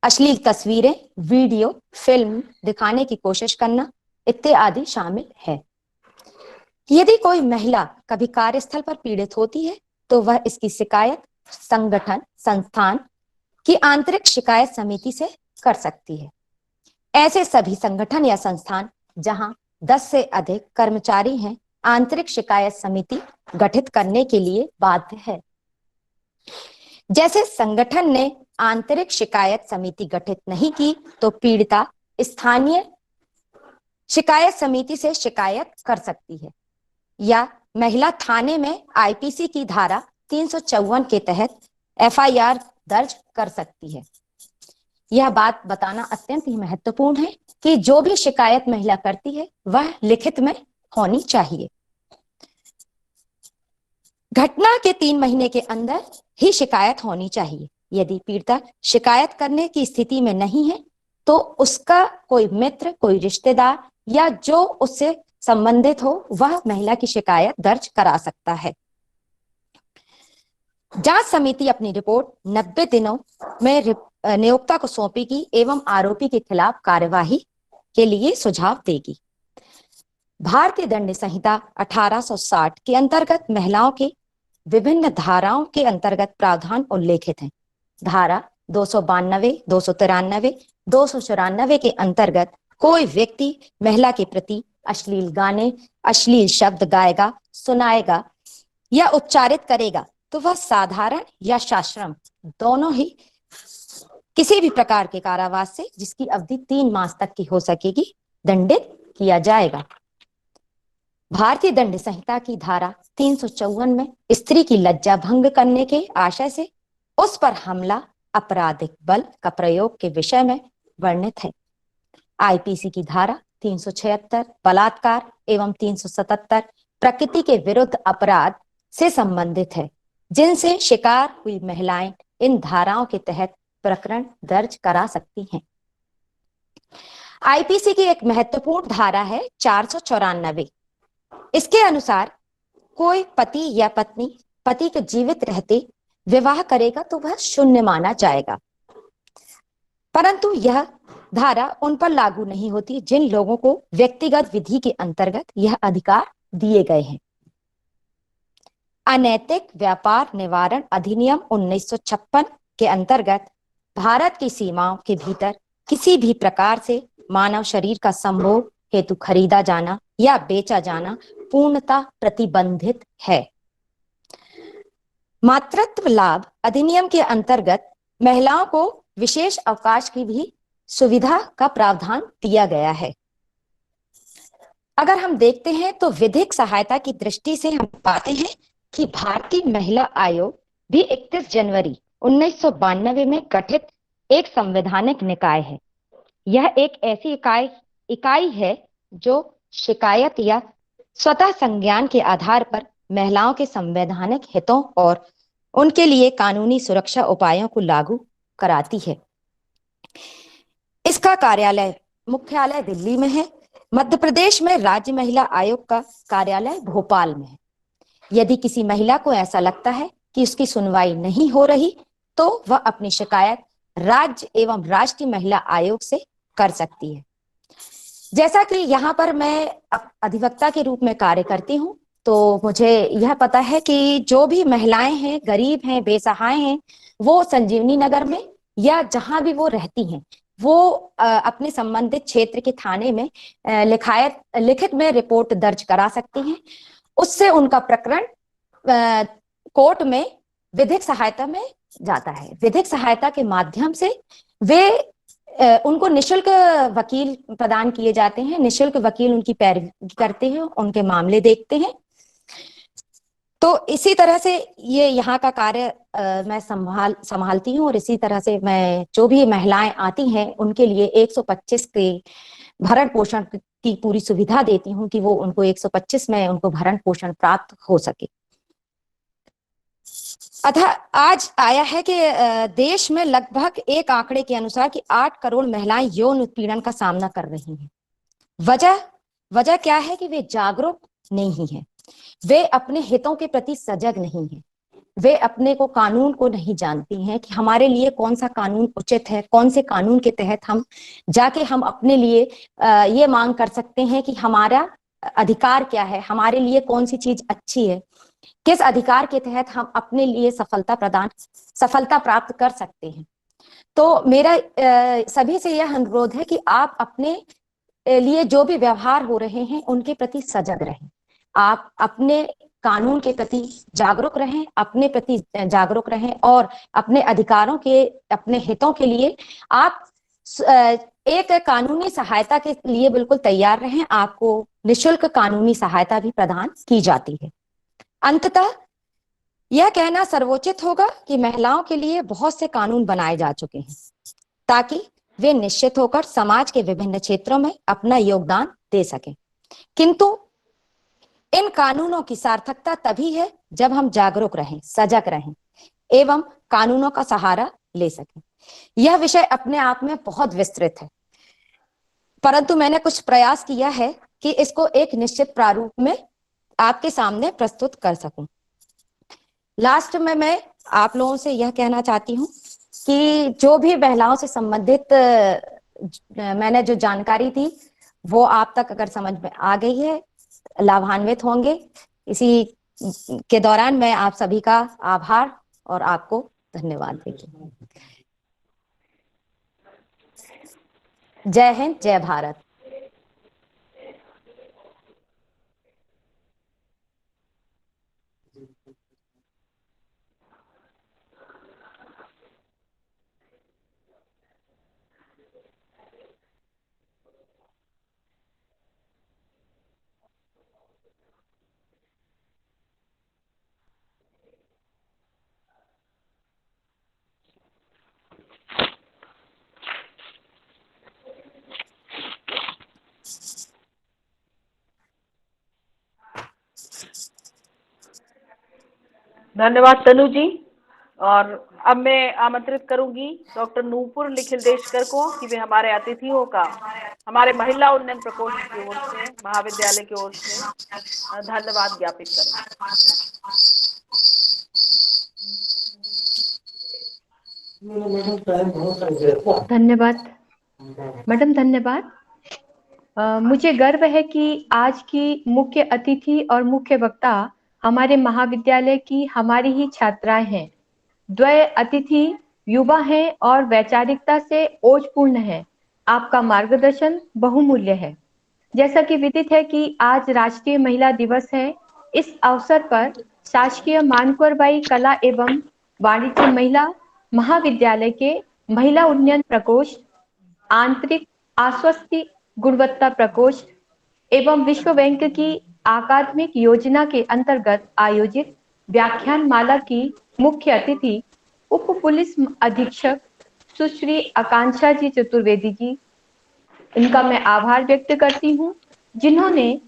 Speaker 15: अश्लील तस्वीरें, वीडियो, फिल्म दिखाने की कोशिश करना इत्यादि शामिल है। यदि कोई महिला कभी कार्यस्थल पर पीड़ित होती है तो वह इसकी शिकायत संगठन, संस्थान की आंतरिक शिकायत समिति से कर सकती है। ऐसे सभी संगठन या संस्थान जहां 10 से अधिक कर्मचारी हैं, आंतरिक शिकायत समिति गठित करने के लिए बाध्य है। जैसे संगठन ने आंतरिक शिकायत समिति गठित नहीं की तो पीड़िता स्थानीय शिकायत समिति से शिकायत कर सकती है या महिला थाने में आईपीसी की धारा 354 के तहत एफआईआर दर्ज कर सकती है। यह बात बताना अत्यंत ही महत्वपूर्ण है कि जो भी शिकायत महिला करती है वह लिखित में होनी चाहिए। घटना के 3 महीने के अंदर ही शिकायत होनी चाहिए। यदि पीड़िता शिकायत करने की स्थिति में नहीं है तो उसका कोई मित्र, कोई रिश्तेदार या जो उससे संबंधित हो वह महिला की शिकायत दर्ज करा सकता है। जांच समिति अपनी रिपोर्ट 90 दिनों में नियोक्ता को सौंपेगी एवं आरोपी के खिलाफ कार्यवाही के लिए सुझाव देगी। भारतीय दंड संहिता 1860 के अंतर्गत महिलाओं के विभिन्न धाराओं के अंतर्गत प्रावधान उल्लेखित हैं। धारा 292, 293, 294 के अंतर्गत कोई व्यक्ति महिला के प्रति अश्लील गाने, अश्लील शब्द गाएगा, सुनाएगा या उच्चारित करेगा तो वह साधारण या सश्रम दोनों ही किसी भी प्रकार के कारावास से, जिसकी अवधि 3 मास तक की हो सकेगी, दंडित किया जाएगा। भारतीय दंड संहिता की धारा 354 में स्त्री की लज्जा भंग करने के आशय से उस पर हमला आपराधिक बल का प्रयोग के विषय में वर्णित है। आईपीसी की धारा 376 बलात्कार एवं 377 प्रकृति के विरुद्ध अपराध से संबंधित है, जिनसे शिकार हुई महिलाएं इन धाराओं के तहत प्रकरण दर्ज करा सकती हैं। आईपीसी की एक महत्वपूर्ण धारा है 494। इसके अनुसार कोई पति या पत्नी पति के जीवित रहते विवाह करेगा तो वह शून्य माना जाएगा, परंतु यह धारा उन पर लागू नहीं होती जिन लोगों को व्यक्तिगत विधि के अंतर्गत यह अधिकार दिए गए हैं। अनैतिक व्यापार निवारण अधिनियम 1956 के अंतर्गत भारत की सीमाओं के भीतर किसी भी प्रकार से मानव शरीर का संभोग हेतु खरीदा जाना या बेचा जाना पूर्णतः प्रतिबंधित है। मातृत्व लाभ अधिनियम के अंतर्गत महिलाओं को विशेष अवकाश की भी सुविधा का प्रावधान दिया गया है। अगर हम देखते हैं तो विधिक सहायता की दृष्टि से हम पाते हैं कि भारतीय महिला आयोग भी 31 जनवरी 1992 में गठित एक संवैधानिक निकाय है। यह एक ऐसी इकाई है जो शिकायत या स्वतः संज्ञान के आधार पर महिलाओं के संवैधानिक हितों और उनके लिए कानूनी सुरक्षा उपायों को लागू कराती है। इसका मुख्यालय दिल्ली में है। मध्य प्रदेश में राज्य महिला आयोग का कार्यालय भोपाल में है। यदि किसी महिला को ऐसा लगता है कि उसकी सुनवाई नहीं हो रही तो वह अपनी शिकायत राज्य एवं राष्ट्रीय महिला आयोग से कर सकती है। जैसा कि यहाँ पर मैं अधिवक्ता के रूप में कार्य करती हूँ, तो मुझे यह पता है कि जो भी महिलाएं हैं, गरीब हैं, बेसहाय हैं, वो संजीवनी नगर में या जहां भी वो रहती हैं, वो अपने संबंधित क्षेत्र के थाने में लिखित में रिपोर्ट दर्ज करा सकती हैं। उससे उनका प्रकरण कोर्ट में विधिक सहायता में जाता है। विधिक सहायता के माध्यम से वे उनको निशुल्क वकील प्रदान किए जाते हैं। निशुल्क वकील उनकी पैरवी करते हैं, उनके मामले देखते हैं। तो इसी तरह से ये यहाँ का कार्य मैं संभालती हूँ और इसी तरह से मैं जो भी महिलाएं आती हैं उनके लिए 125 के भरण पोषण की पूरी सुविधा देती हूँ कि वो उनको 125 में उनको भरण पोषण प्राप्त हो सके। अतः आज आया है कि देश में लगभग एक आंकड़े के अनुसार कि 8 करोड़ महिलाएं यौन उत्पीड़न का सामना कर रही हैं। वजह क्या है कि वे जागरूक नहीं हैं, वे अपने हितों के प्रति सजग नहीं हैं, वे अपने को कानून को नहीं जानती हैं कि हमारे लिए कौन सा कानून उचित है, कौन से कानून के तहत हम जाके हम अपने लिए ये मांग कर सकते हैं कि हमारा अधिकार क्या है, हमारे लिए कौन सी चीज अच्छी है, किस अधिकार के तहत हम अपने लिए सफलता प्राप्त कर सकते हैं। तो मेरा सभी से यह अनुरोध है कि आप अपने लिए जो भी व्यवहार हो रहे हैं उनके प्रति सजग रहें। आप अपने कानून के प्रति जागरूक रहें, अपने प्रति जागरूक रहें और अपने अधिकारों के, अपने हितों के लिए आप एक कानूनी सहायता के लिए बिल्कुल तैयार रहें। आपको निशुल्क कानूनी सहायता भी प्रदान की जाती है। अंततः यह कहना सर्वोचित होगा कि महिलाओं के लिए बहुत से कानून बनाए जा चुके हैं ताकि वे निश्चित होकर समाज के विभिन्न क्षेत्रों में अपना योगदान दे सकें, किंतु इन कानूनों की सार्थकता तभी है जब हम जागरूक रहें, सजग रहें एवं कानूनों का सहारा ले सकें। यह विषय अपने आप में बहुत विस्तृत है, परंतु मैंने कुछ प्रयास किया है कि इसको एक निश्चित प्रारूप में आपके सामने प्रस्तुत कर सकूं। लास्ट में मैं आप लोगों से यह कहना चाहती हूँ कि जो भी महिलाओं से संबंधित मैंने जो जानकारी दी वो आप तक अगर समझ में आ गई है, लाभान्वित होंगे। इसी के दौरान मैं आप सभी का आभार और आपको धन्यवाद देती हूँ। जय हिंद, जय भारत।
Speaker 1: धन्यवाद तनु जी। और अब मैं आमंत्रित करूंगी डॉक्टर नूपुर निखिल देशकर को कि वे हमारे अतिथियों का हमारे महिला उन्नयन प्रकोष्ठ की ओर से, महाविद्यालय की ओर से धन्यवाद ज्ञापित करें।
Speaker 16: धन्यवाद मैडम, धन्यवाद। मुझे गर्व है कि आज की मुख्य अतिथि और मुख्य वक्ता हमारे महाविद्यालय की हमारी ही छात्राएं हैं। द्वय अतिथि युवा हैं और वैचारिकता से ओजपूर्ण है। आपका मार्गदर्शन बहुमूल्य है। जैसा कि विदित है कि आज राष्ट्रीय महिला दिवस है, इस अवसर पर शासकीय मानकुरबाई कला एवं वाणिज्य महिला महाविद्यालय के महिला उन्नयन प्रकोष्ठ, आंतरिक आश्वस्ति गुणवत्ता प्रकोष्ठ एवं विश्व बैंक की अकादमिक योजना के अंतर्गत आयोजित व्याख्यान माला की मुख्य अतिथि उप पुलिस अधीक्षक सुश्री आकांक्षा जी चतुर्वेदी जी, इनका मैं आभार व्यक्त करती हूँ, जिन्होंने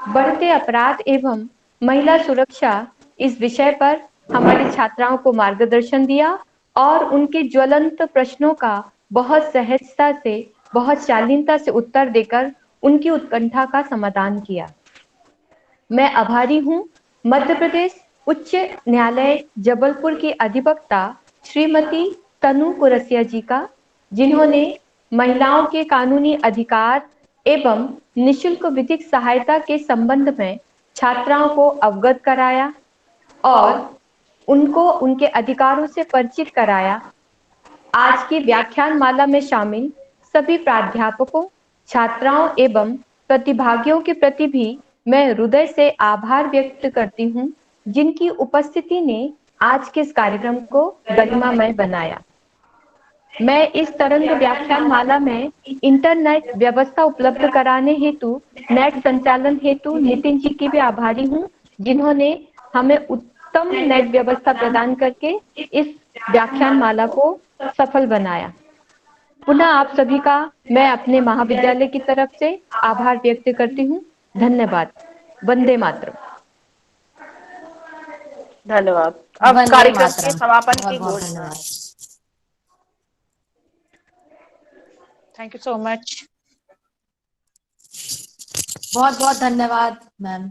Speaker 16: बढ़ते अपराध एवं महिला सुरक्षा इस विषय पर हमारी छात्राओं को मार्गदर्शन दिया और उनके ज्वलंत प्रश्नों का बहुत सहजता से, बहुत शालीनता से उत्तर देकर उनकी उत्कंठा का समाधान किया। मैं आभारी हूँ मध्य प्रदेश उच्च न्यायालय जबलपुर की अधिवक्ता श्रीमती तनु कुरसिया जी का, जिन्होंने महिलाओं के कानूनी अधिकार एवं निशुल्क विधिक सहायता के संबंध में छात्राओं को अवगत कराया और उनको उनके अधिकारों से परिचित कराया। आज की व्याख्यान माला में शामिल सभी प्राध्यापकों, छात्राओं एवं प्रतिभागियों के प्रति भी मैं हृदय से आभार व्यक्त करती हूँ, जिनकी उपस्थिति ने आज के इस कार्यक्रम को गरिमामय बनाया। मैं इस तरंग व्याख्यान माला में इंटरनेट व्यवस्था उपलब्ध कराने हेतु, नेट संचालन हेतु नितिन जी की भी आभारी हूँ, जिन्होंने हमें उत्तम नेट व्यवस्था प्रदान करके इस व्याख्यान माला को सफल बनाया। पुनः आप सभी का मैं अपने महाविद्यालय की तरफ से आभार व्यक्त करती हूँ। धन्यवाद। वंदे मातरम।
Speaker 1: धन्यवाद। अब
Speaker 15: वंदे
Speaker 1: कार्यक्रम के
Speaker 15: मातरम।
Speaker 1: समापन
Speaker 15: बहुत
Speaker 1: की
Speaker 15: बहुत
Speaker 1: घोषणा।
Speaker 15: धन्यवाद।
Speaker 17: Thank you so much.
Speaker 15: बहुत बहुत धन्यवाद मैम।